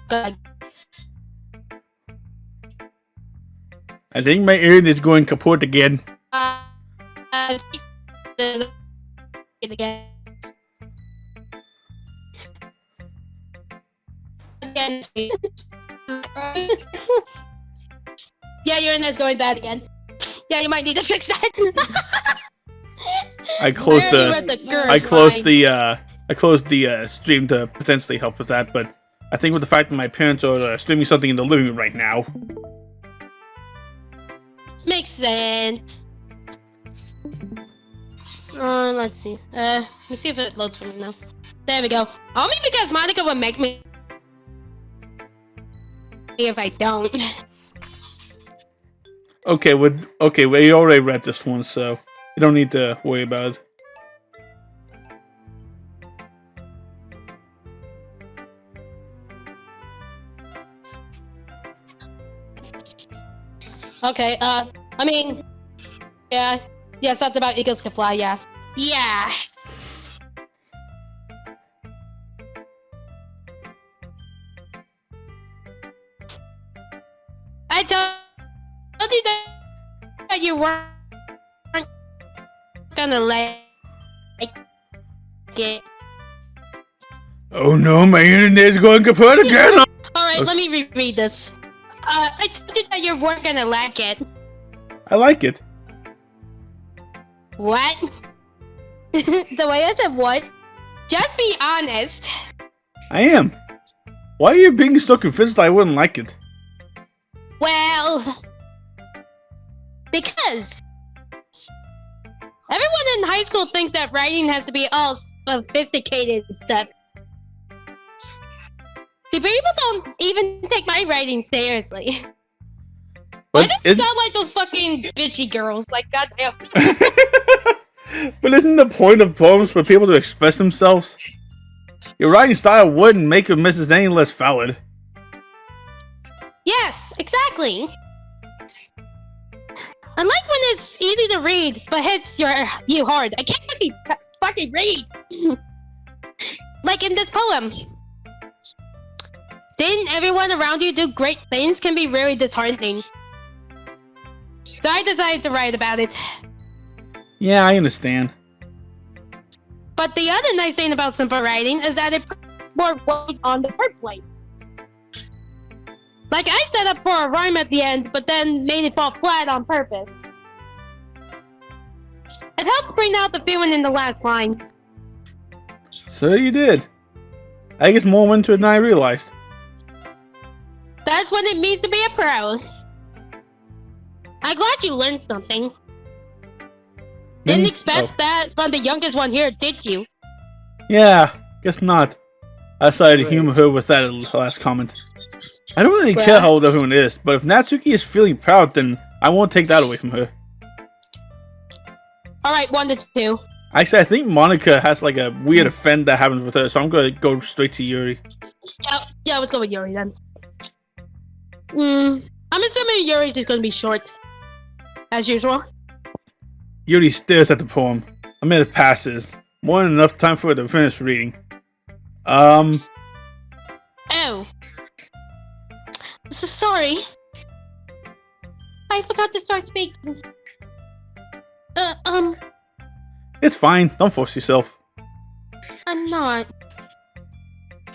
Good. I think my internet is going kaput again. Uh, again. Again. Yeah, your internet's going bad again. Yeah, you might need to fix that. I closed already read the I closed the stream to potentially help with that, but I think with the fact that my parents are streaming something in the living room right now. Makes sense. Let's see. Let me see if it loads for me now. There we go. Only because Monica would make me if I don't. Okay, we already read this one, so you don't need to worry about it. Okay, I mean, yeah, something about eagles can fly, yeah. Yeah. I told you that you weren't gonna like it. Oh no, my internet is going kaput again! Alright, Okay. let me reread this. I told you that you weren't gonna like it. I like it. What? The way I said what? Just be honest. I am. Why are you being so convinced I wouldn't like it? Well, because everyone in high school thinks that writing has to be all sophisticated and stuff. See, people don't even take my writing seriously. Why But do you sound like those fucking bitchy girls? Like, goddamn. But isn't the point of poems for people to express themselves? Your writing style wouldn't make your message any less valid. Yes, exactly. Unlike when it's easy to read, but hits you hard. I can't fucking read. Like in this poem. Seeing everyone around you do great things can be really disheartening. So I decided to write about it. Yeah, I understand. But the other nice thing about simple writing is that it puts more weight on the wordplay. Like I set up for a rhyme at the end, but then made it fall flat on purpose. It helps bring out the feeling in the last line. So you did. I guess more went into it than I realized. That's what it means to be a pro. I'm glad you learned something. Didn't expect that from the youngest one here, did you? Yeah, guess not. I decided to humor her with that last comment. I don't really care how old everyone is, but if Natsuki is feeling proud, then I won't take that away from her. Alright, 1 to 2. Actually, I think Monica has like a weird event that happens with her, so I'm gonna go straight to Yuri. Yeah, let's go with Yuri then. I'm assuming Yuri's is gonna be short. As usual. Yuri stares at the poem. A minute passes. More than enough time for her to finish reading. Oh. So sorry. I forgot to start speaking. It's fine. Don't force yourself. I'm not.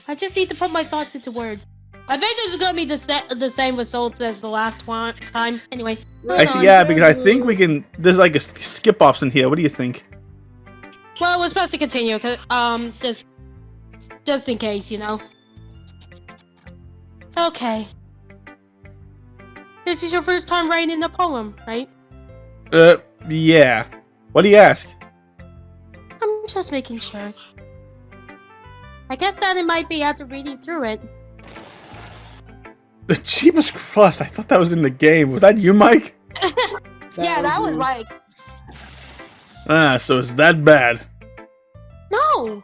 I just need to put my thoughts into words. I think this is gonna be the same results as the last time. Anyway. Actually, yeah, because I think we can... There's like a skip option here. What do you think? Well, we're supposed to continue, cause, just in case, you know. Okay. This is your first time writing a poem, right? Yeah. What do you ask? I'm just making sure. I guess that it might be after reading through it. The cheapest crust. I thought that was in the game. Was that you, Mike? Yeah, that was like... Ah, so it's that bad. No!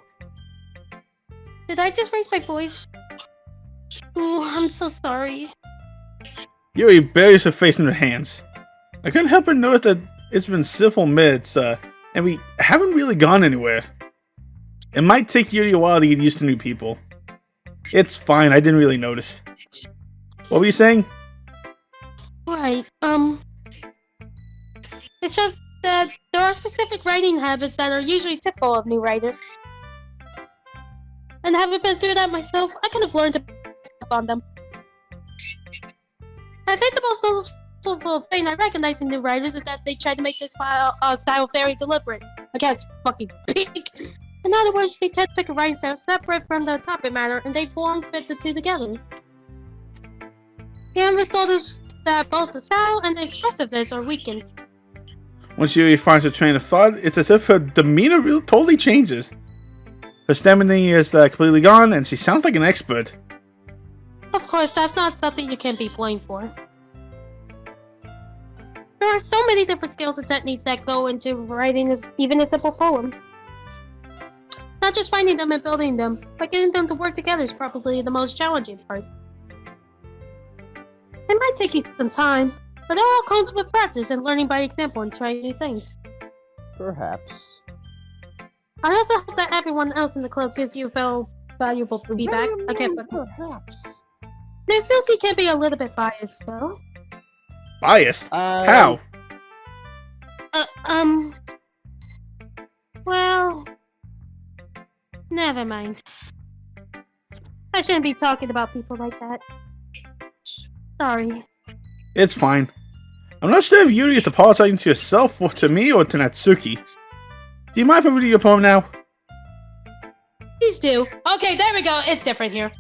Did I just raise my voice? Oh, I'm so sorry. Yuri buries her face in her hands. I couldn't help but notice that it's been several minutes, and we haven't really gone anywhere. It might take Yuri a while to get used to new people. It's fine, I didn't really notice. What were you saying? Right, it's just that there are specific writing habits that are usually typical of new writers. And having been through that myself, I kind of learned to pick up on them. I think the most noticeable thing I recognize in new writers is that they try to make their style very deliberate. I guess fucking speak. In other words, they tend to pick a writing style separate from the topic matter, and they form fit the two together. The end result is that both the style and the expressiveness are weakened. Once Yuri finds her train of thought, it's as if her demeanor really totally changes. Her stamina is completely gone, and she sounds like an expert. Of course, that's not something you can be blamed for. There are so many different skills and techniques that go into writing even a simple poem. Not just finding them and building them, but getting them to work together is probably the most challenging part. It might take you some time, but it all comes with practice and learning by example and trying new things. Perhaps. I also hope that everyone else in the club gives you valuable feedback. Perhaps. Suki can be a little bit biased, though. Biased? How? Well, never mind. I shouldn't be talking about people like that. Sorry. It's fine. I'm not sure if Yuri is apologizing to herself or to me or to Natsuki. Do you mind if I read your poem now? Please do. Okay, there we go. It's different here.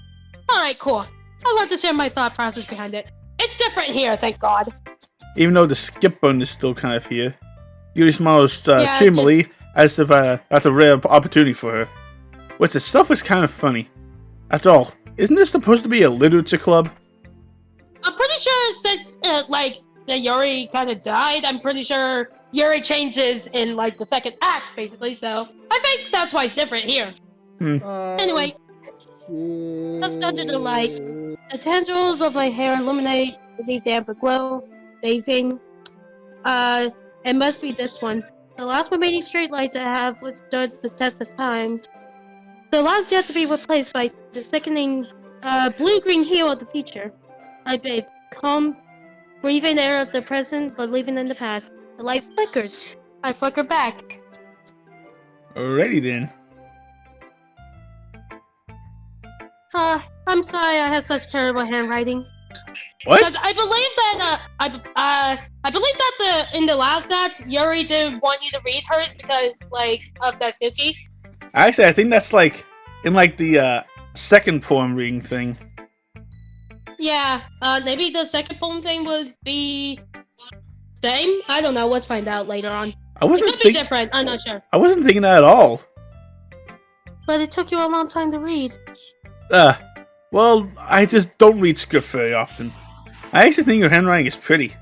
Alright, cool. I'd love to share my thought process behind it. It's different here, thank God. Even though the skip button is still kind of here. Yuri smiles Yeah, dreamily, as if that's a rare opportunity for her. Which itself is kind of funny. After all, isn't this supposed to be a literature club? I'm pretty sure since, that Yuri kind of died, I'm pretty sure Yuri changes in, the second act, basically, so I think that's why it's different here. Anyway, just under the light, the tendrils of my hair illuminate beneath the amber glow, bathing. It must be this one. The last remaining straight light I have withstood the test of time. The last yet to be replaced by the sickening, blue-green hue of the future. I bathe, calm, breathing air of the present, but leaving in the past. The light flickers. I flicker back. Alrighty then. I'm sorry I have such terrible handwriting. What? Because I believe that in the last act, Yuri didn't want you to read hers because, of Natsuki. Actually, I think that's in the second poem reading thing. Yeah, maybe the second poem thing would be same? I don't know, let's find out later on. It could be different, I'm not sure. I wasn't thinking that at all. But it took you a long time to read. Well, I just don't read script very often. I actually think your handwriting is pretty.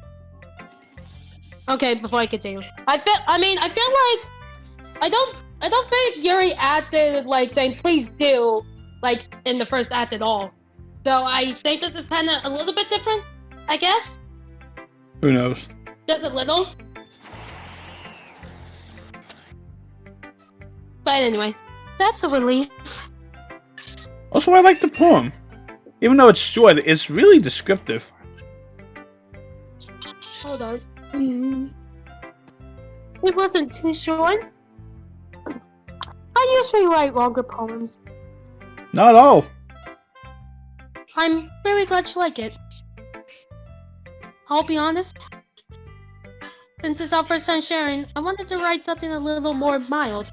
Okay, before I continue. I feel like I don't think Yuri acted saying please do in the first act at all. So I think this is kinda a little bit different, I guess. Who knows? Just a little. But anyway, that's a relief. Also, I like the poem. Even though it's short, it's really descriptive. Hold on. It wasn't too short. I usually write longer poems. Not all. I'm very glad you like it. I'll be honest. Since it's our first time sharing, I wanted to write something a little more mild.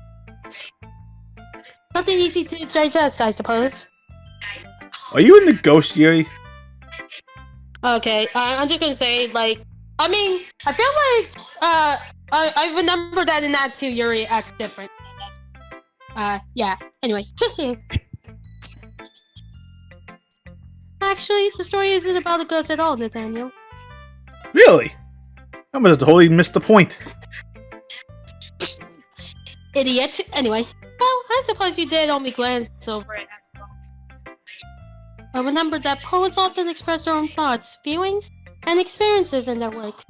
Something easy to digest, I suppose. Are you in the ghost, Yuri? Okay, I'm just gonna say, I feel I remember that in Act 2, Yuri acts different. Yeah, anyway. Actually, the story isn't about a ghost at all, Nathaniel. Really? I must have totally missed the point. Idiot. Anyway, well, I suppose you did only glance over it after all. I remember that poets often express their own thoughts, feelings, and experiences in their work.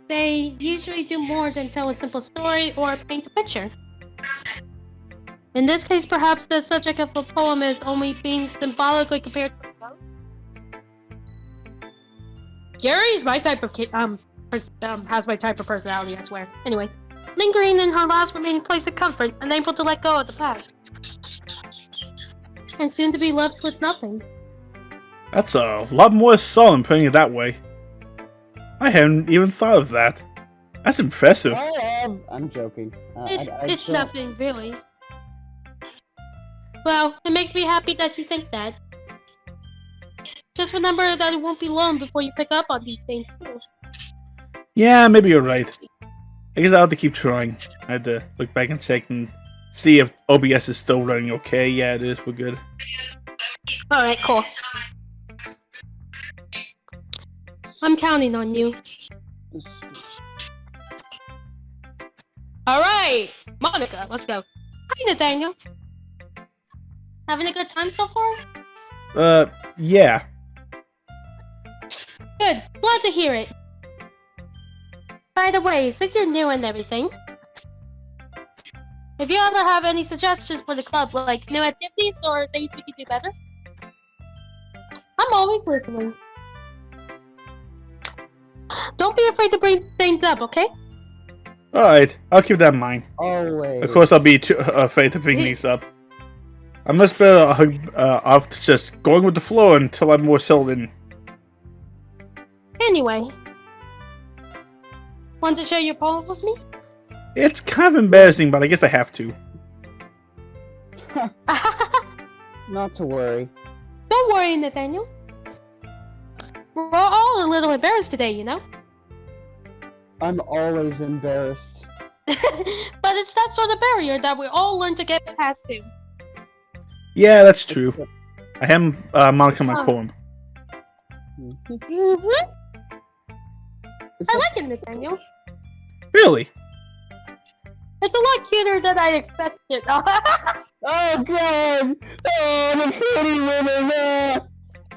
They usually do more than tell a simple story or paint a picture. In this case, perhaps the subject of a poem is only being symbolically compared to a note. Gary is my type of has my type of personality, I swear. Anyway, lingering in her last remaining place of comfort, unable to let go of the past, and soon to be left with nothing. That's a lot more solemn putting it that way. I hadn't even thought of that. That's impressive. I'm joking. It's nothing, really. Well, it makes me happy that you think that. Just remember that it won't be long before you pick up on these things, too. Yeah, maybe you're right. I guess I'll have to keep trying. I had to look back and check and see if OBS is still running okay. Yeah, it is. We're good. Alright, cool. I'm counting on you. Alright! Monica, let's go. Hi, Nathaniel. Having a good time so far? Yeah. Good. Glad to hear it. By the way, since you're new and everything, if you ever have any suggestions for the club, like new activities or things we could do better, I'm always listening. Don't be afraid to bring things up, okay? Alright, I'll keep that in mind. Always. Of course, I'll be too afraid to bring these up. I'm much better off just going with the flow until I'm more settled in. Anyway, want to share your poem with me? It's kind of embarrassing, but I guess I have to. Not to worry. Don't worry, Nathaniel. We're all a little embarrassed today, you know? I'm always embarrassed. But it's that sort of barrier that we all learn to get past soon. Yeah, that's true. I am marking my poem. Mm-hmm. I like it, Nathaniel. Really? It's a lot cuter than I expected. Oh god! Oh, the pretty women!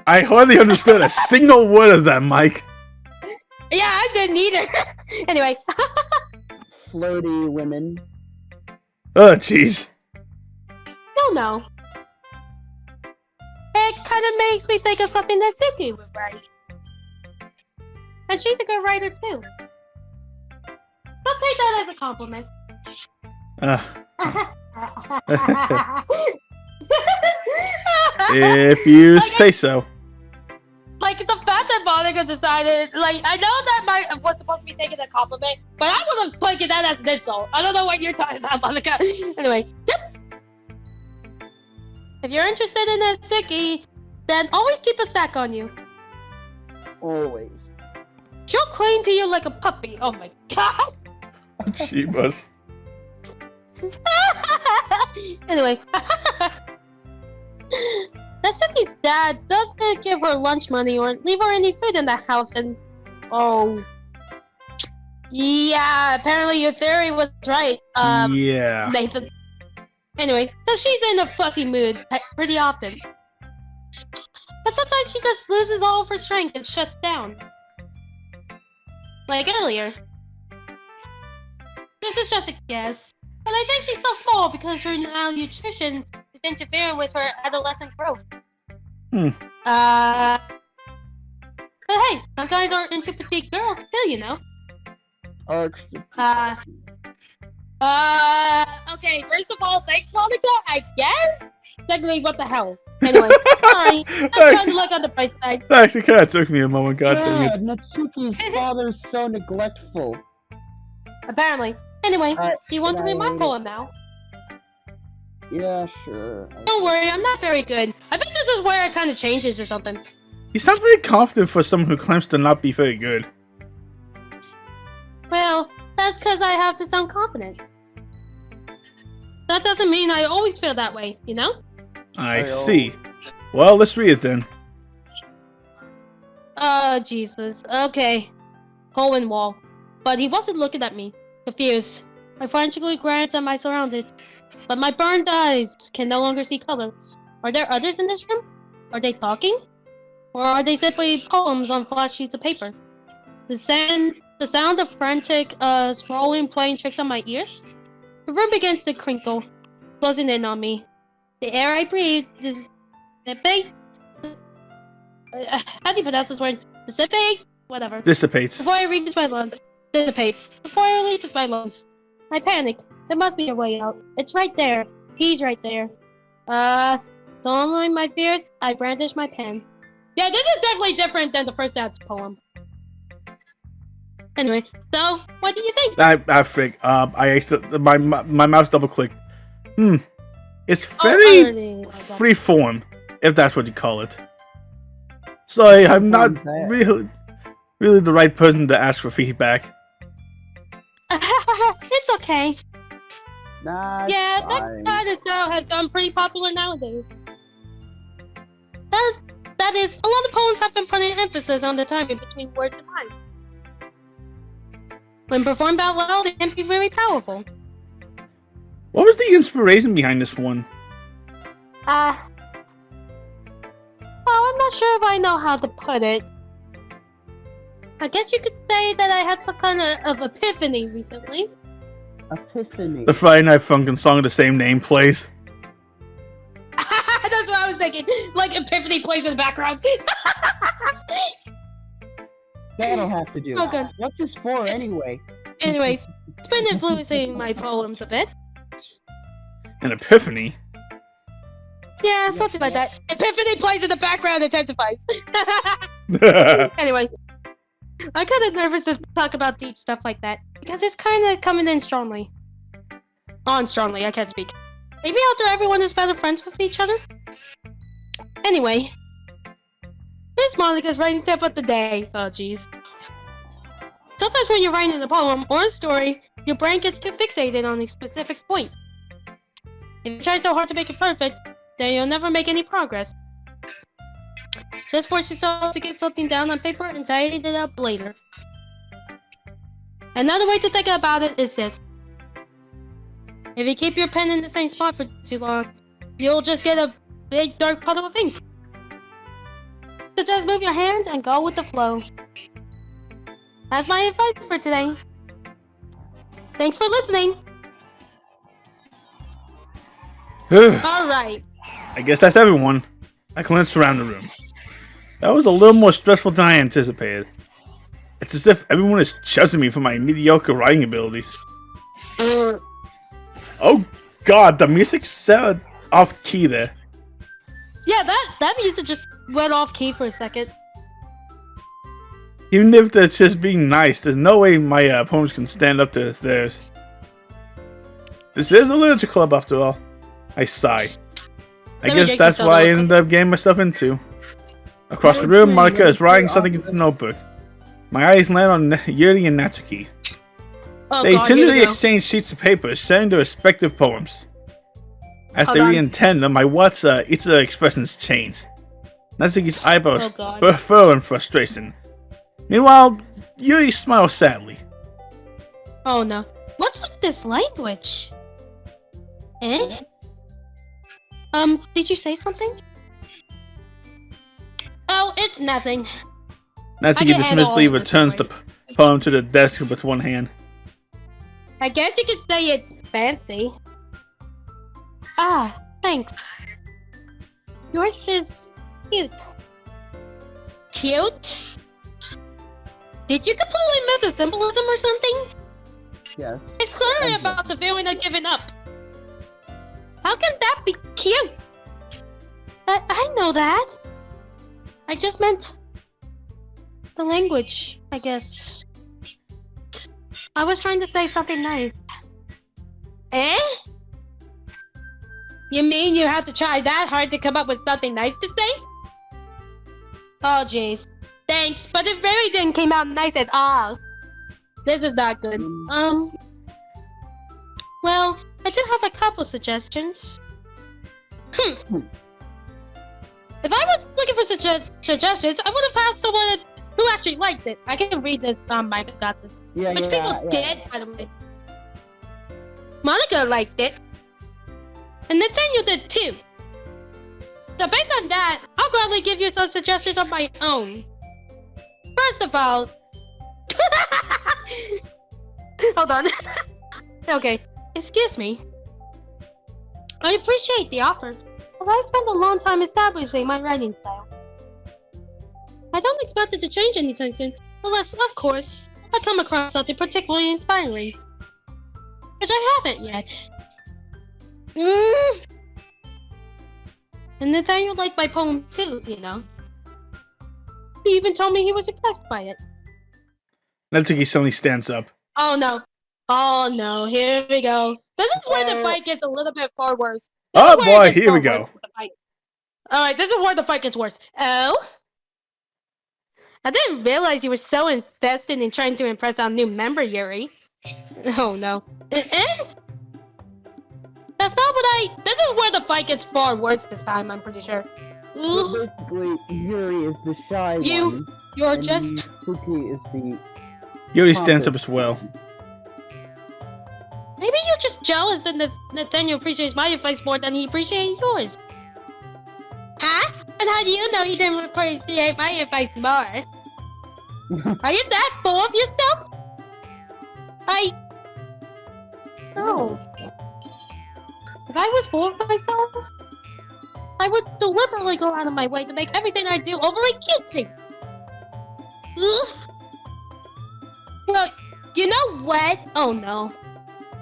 I hardly understood a single word of that, Mike. Yeah, I didn't either. Anyway. Flirty women. Oh, jeez. No. It kind of makes me think of something that Suki would write. And she's a good writer, too. I'll take that as a compliment. If you say so. Like, the fact that Monica decided, like, I know that was supposed to be taken as a compliment, but I would have taken that as an insult. I don't know what you're talking about, Monica. Anyway, yep. If you're interested in a Suki, then always keep a sack on you. Always. She'll cling to you like a puppy. Oh my god. She was. Anyway. Natsuki's dad doesn't give her lunch money or leave her any food in the house, and oh, yeah, apparently your theory was right, Yeah. Nathan. Anyway, so she's in a fussy mood pretty often, but sometimes she just loses all of her strength and shuts down. Like earlier. This is just a guess, but I think she's so small because her malnutrition is interfering with her adolescent growth. But hey, some guys are into petite girls too, you know. Okay, first of all, thanks, Monica, I guess? Secondly, what the hell? Anyway, sorry, I'm trying to look on the bright side. That actually kind of took me a moment, god dang Yeah, it. Natsuki's father's so neglectful. Apparently. Anyway, do you want to read my poem now? Yeah, sure. Don't worry, I'm not very good. I think this is where it kind of changes or something. You sound very confident for someone who claims to not be very good. Well, that's because I have to sound confident. That doesn't mean I always feel that way, you know? I see. Well, let's read it then. Oh, Jesus. Okay. Poem wall. But he wasn't looking at me. Confused. I frantically glanced at my surroundings. But my burned eyes can no longer see colors. Are there others in this room? Are they talking? Or are they simply poems on flat sheets of paper? The sound of frantic, scrolling playing tricks on my ears? The room begins to crinkle, closing in on me. The air I breathe dissipates. How do you pronounce this word? Dissipate? Whatever. Dissipates. Before it reaches my lungs. Dissipates. Before it reaches my lungs. I panic. There must be a way out. It's right there. He's right there. To unwind my fears, I brandish my pen. Yeah, this is definitely different than the first Dad's poem. Anyway, so what do you think? I frig. My mouse double clicked. It's very free form, if that's what you call it. So I'm not really the right person to ask for feedback. It's okay. Nah, Yeah, it's that fine. kind of style has gone pretty popular nowadays. That is, a lot of poems have been putting emphasis on the timing between words and lines. When performed out loud, it can be very powerful. What was the inspiration behind this one? Well, I'm not sure if I know how to put it. I guess you could say that I had some kind of epiphany recently. Epiphany. The Friday Night Funkin' song of the same name plays. That's what I was thinking. Like Epiphany plays in the background. That'll have to do. Okay. What's this for anyway? Anyways, it's been influencing my poems a bit. An epiphany? Yeah, something like that. Epiphany plays in the background and intensifies. Anyway, I'm kind of nervous to talk about deep stuff like that because it's kind of coming in strongly. On strongly, I can't speak. Maybe after everyone is better friends with each other? Anyway, this Monica's writing tip of the day. Oh, jeez. Sometimes when you're writing a poem or a story, your brain gets too fixated on a specific point. If you try so hard to make it perfect, then you'll never make any progress. Just force yourself to get something down on paper and tidy it up later. Another way to think about it is this. If you keep your pen in the same spot for too long, you'll just get a big dark puddle of ink. So just move your hand and go with the flow. That's my advice for today. Thanks for listening. Alright. I guess that's everyone. I glanced around the room. That was a little more stressful than I anticipated. It's as if everyone is judging me for my mediocre writing abilities. Oh god, the music sounded off key there. Yeah, that music just went off key for a second. Even if they're just being nice, there's no way my opponents can stand up to theirs. This is a literature club after all. I sigh. I guess that's what I ended up getting myself into. Across the room, Monica is writing something in the notebook. My eyes land on Yuri and Natsuki. They gingerly exchange sheets of paper, sharing their respective poems. As they re-intend them, my its expressions change. Natsuki's eyebrows furrow in frustration. Meanwhile, Yuri smiles sadly. Oh no. What's with this language? Eh? Did you say something? Oh, it's nothing. Natsuki dismissively returns the poem to the desk with one hand. I guess you could say it's fancy. Ah, thanks. Yours is cute. Cute? Did you completely miss a symbolism or something? Yes. It's clearly about the feeling of giving up. How can that be cute? I know that. I just meant the language, I guess. I was trying to say something nice. Eh? You mean you had to try that hard to come up with something nice to say? Oh jeez. Thanks, but it really didn't came out nice at all. This is not good. Well, I do have a couple suggestions. If I was looking for suggestions, I would have asked someone who actually liked it. I can read this. Micah got this. Which people did, by the way. Monica liked it. And Nathaniel did too. So based on that, I'll gladly give you some suggestions of my own. First of all, hold on. Okay, excuse me. I appreciate the offer, but I spent a long time establishing my writing style. I don't expect it to change anytime soon, unless, of course, I come across something particularly inspiring. Which I haven't yet. And Nathaniel liked my poem too, you know. He even told me he was impressed by it. Natsuki suddenly stands up. Oh no. Oh no, here we go. This is where the fight gets a little bit far worse. Oh boy, here we go. Alright, this is where the fight gets worse. Oh? I didn't realize you were so invested in trying to impress our new member, Yuri. Oh no. That's not what this is where the fight gets far worse this time, I'm pretty sure. So basically, Yuri is the shy one. You're and just... Cookie is the... Yuri stands up as well. Maybe you're just jealous that Nathaniel appreciates my advice more than he appreciates yours. Huh? And how do you know he didn't appreciate my advice more? Are you that full of yourself? No. If I was full of myself, I would deliberately go out of my way to make everything I do overly cutesy. Ugh. Well, you know what? Oh no.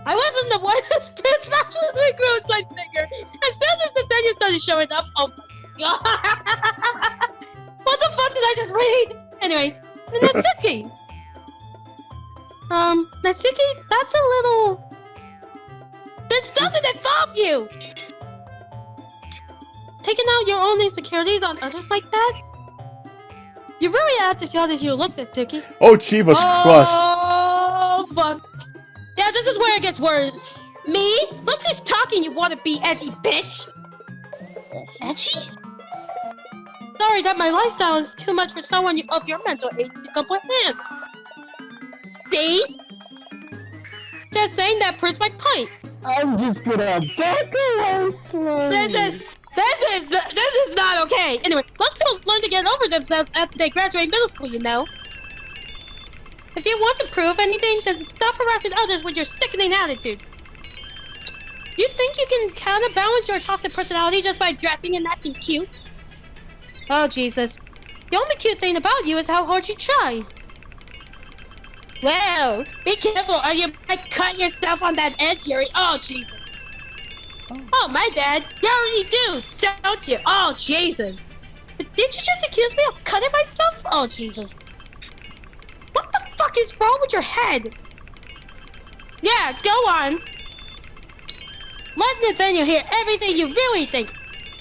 I wasn't the one who spit smashed the group's like finger. As soon as Nathaniel started showing up, oh my god. What the fuck did I just read? Anyway, Natsuki. Natsuki, that's a little... This doesn't involve you! Taking out your own insecurities on others like that? You really have to show that you look, Natsuki. Oh, Chiba's crushed. Oh, fuck. Yeah, this is where it gets worse. Me? Look who's talking, you wanna be edgy bitch! Edgy? Sorry that my lifestyle is too much for someone of your mental age to comprehend. See? Just saying that proves my point. I'm just gonna back away slowly. This is not okay. Anyway, most people learn to get over themselves after they graduate middle school, you know. If you want to prove anything, then stop harassing others with your sickening attitude. You think you can counterbalance your toxic personality just by dressing and acting cute? Oh, Jesus. The only cute thing about you is how hard you try. Well, be careful or you might cut yourself on that edge, Yuri. Oh, Jesus. Oh, my bad. You already do, don't you? Oh, Jesus. Did you just accuse me of cutting myself? Oh, Jesus. What the fuck is wrong with your head? Yeah, go on. Let Nathaniel hear everything you really think.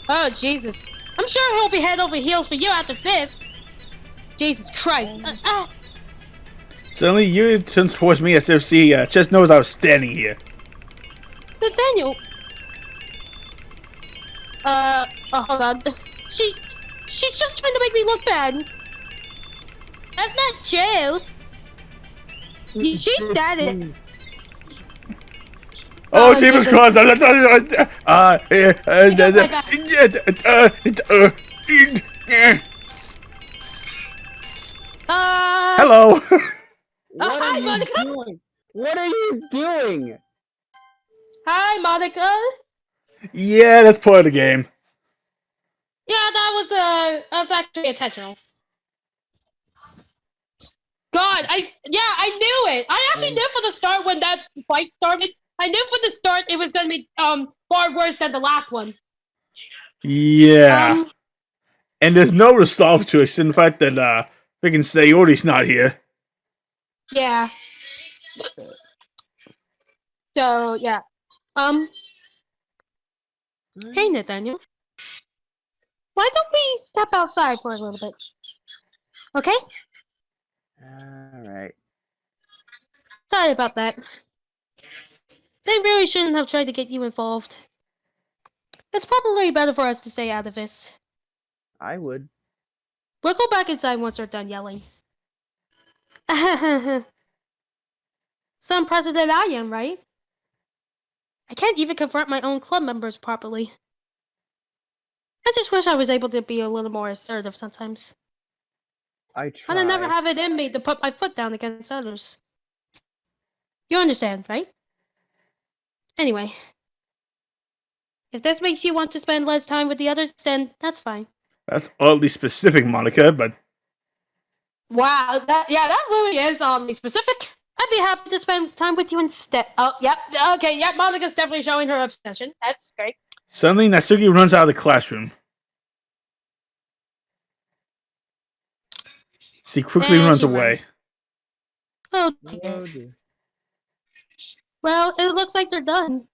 Oh, Jesus. I'm sure he'll be head over heels for you after this. Jesus Christ. Suddenly, Yuri turns towards me as if she just knows I was standing here. Nathaniel. Hold on. She's just trying to make me look bad. That's not true. She said it. Oh, Jesus Christ! Hello. Hi, Monica. What are you doing? Hi, Monica. Yeah, that's part of the game. Yeah, that was actually intentional. God, I knew it. I actually knew from the start when that fight started. I knew from the start it was gonna be far worse than the last one. Yeah. And there's no resolve to it in the fact that they can say Yori's not here. Yeah. So yeah. Hey Nathaniel. Why don't we step outside for a little bit? Okay? Alright. Sorry about that. They really shouldn't have tried to get you involved. It's probably better for us to stay out of this. I would. We'll go back inside once we're done yelling. Some president I am, right? I can't even confront my own club members properly. I just wish I was able to be a little more assertive sometimes. I But I never try. have it in me to put my foot down against others. You understand, right? Anyway, if this makes you want to spend less time with the others, then that's fine. That's oddly specific, Monica, but Wow, that really is oddly specific. I'd be happy to spend time with you instead. Oh, yep, okay, yep, Monica's definitely showing her obsession. That's great. suddenly Natsuki runs out of the classroom. She quickly And runs she away. runs. Oh dear. Oh dear. Well, it looks like they're done.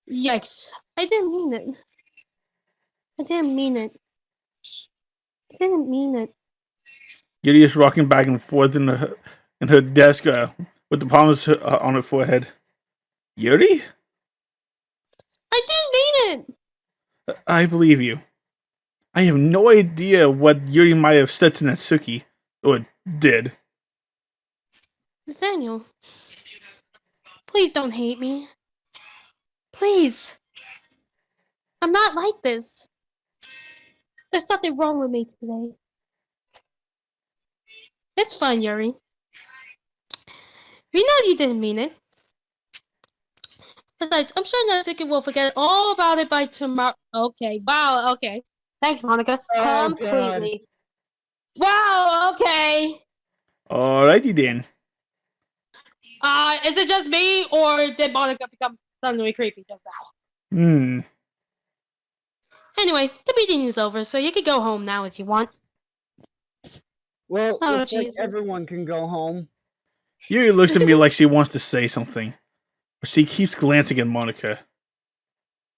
Yikes. I didn't mean it. I didn't mean it. I didn't mean it. Yuri is rocking back and forth in her desk with the palms on her forehead. Yuri? I didn't mean it! I believe you. I have no idea what Yuri might have said to Natsuki, or did. Nathaniel, please don't hate me. Please. I'm not like this. There's something wrong with me today. It's fine, Yuri. We know you didn't mean it. Besides, I'm sure Natsuki will forget all about it by tomorrow. Okay, wow, okay. Thanks, Monica. Oh, God. Completely. Wow, okay. Alrighty then. Is it just me, or did Monica become suddenly creepy just now? Anyway, the meeting is over, so you can go home now if you want. Well, Oh, looks like Jesus. everyone can go home. Yuri looks at me like she wants to say something, but she keeps glancing at Monica.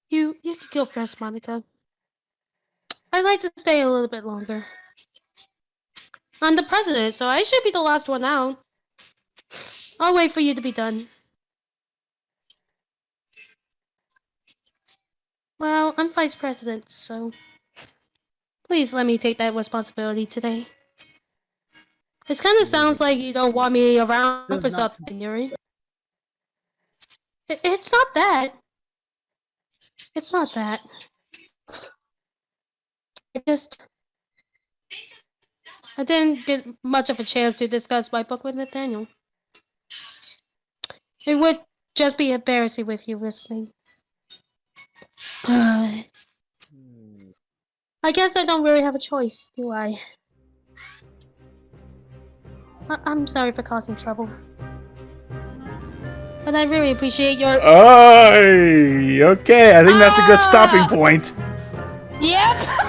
You can go first, Monica. I'd like to stay a little bit longer. I'm the president, so I should be the last one out. I'll wait for you to be done. Well, I'm vice president, so please let me take that responsibility today. It kind of sounds like you don't want me around Does for not- something, Yuri. It's not that. It's not that. I didn't get much of a chance to discuss my book with Nathaniel. It would just be embarrassing with you listening. I guess I don't really have a choice, do I? I'm sorry for causing trouble. But I really appreciate your... Okay, I think that's a good stopping point. Yep!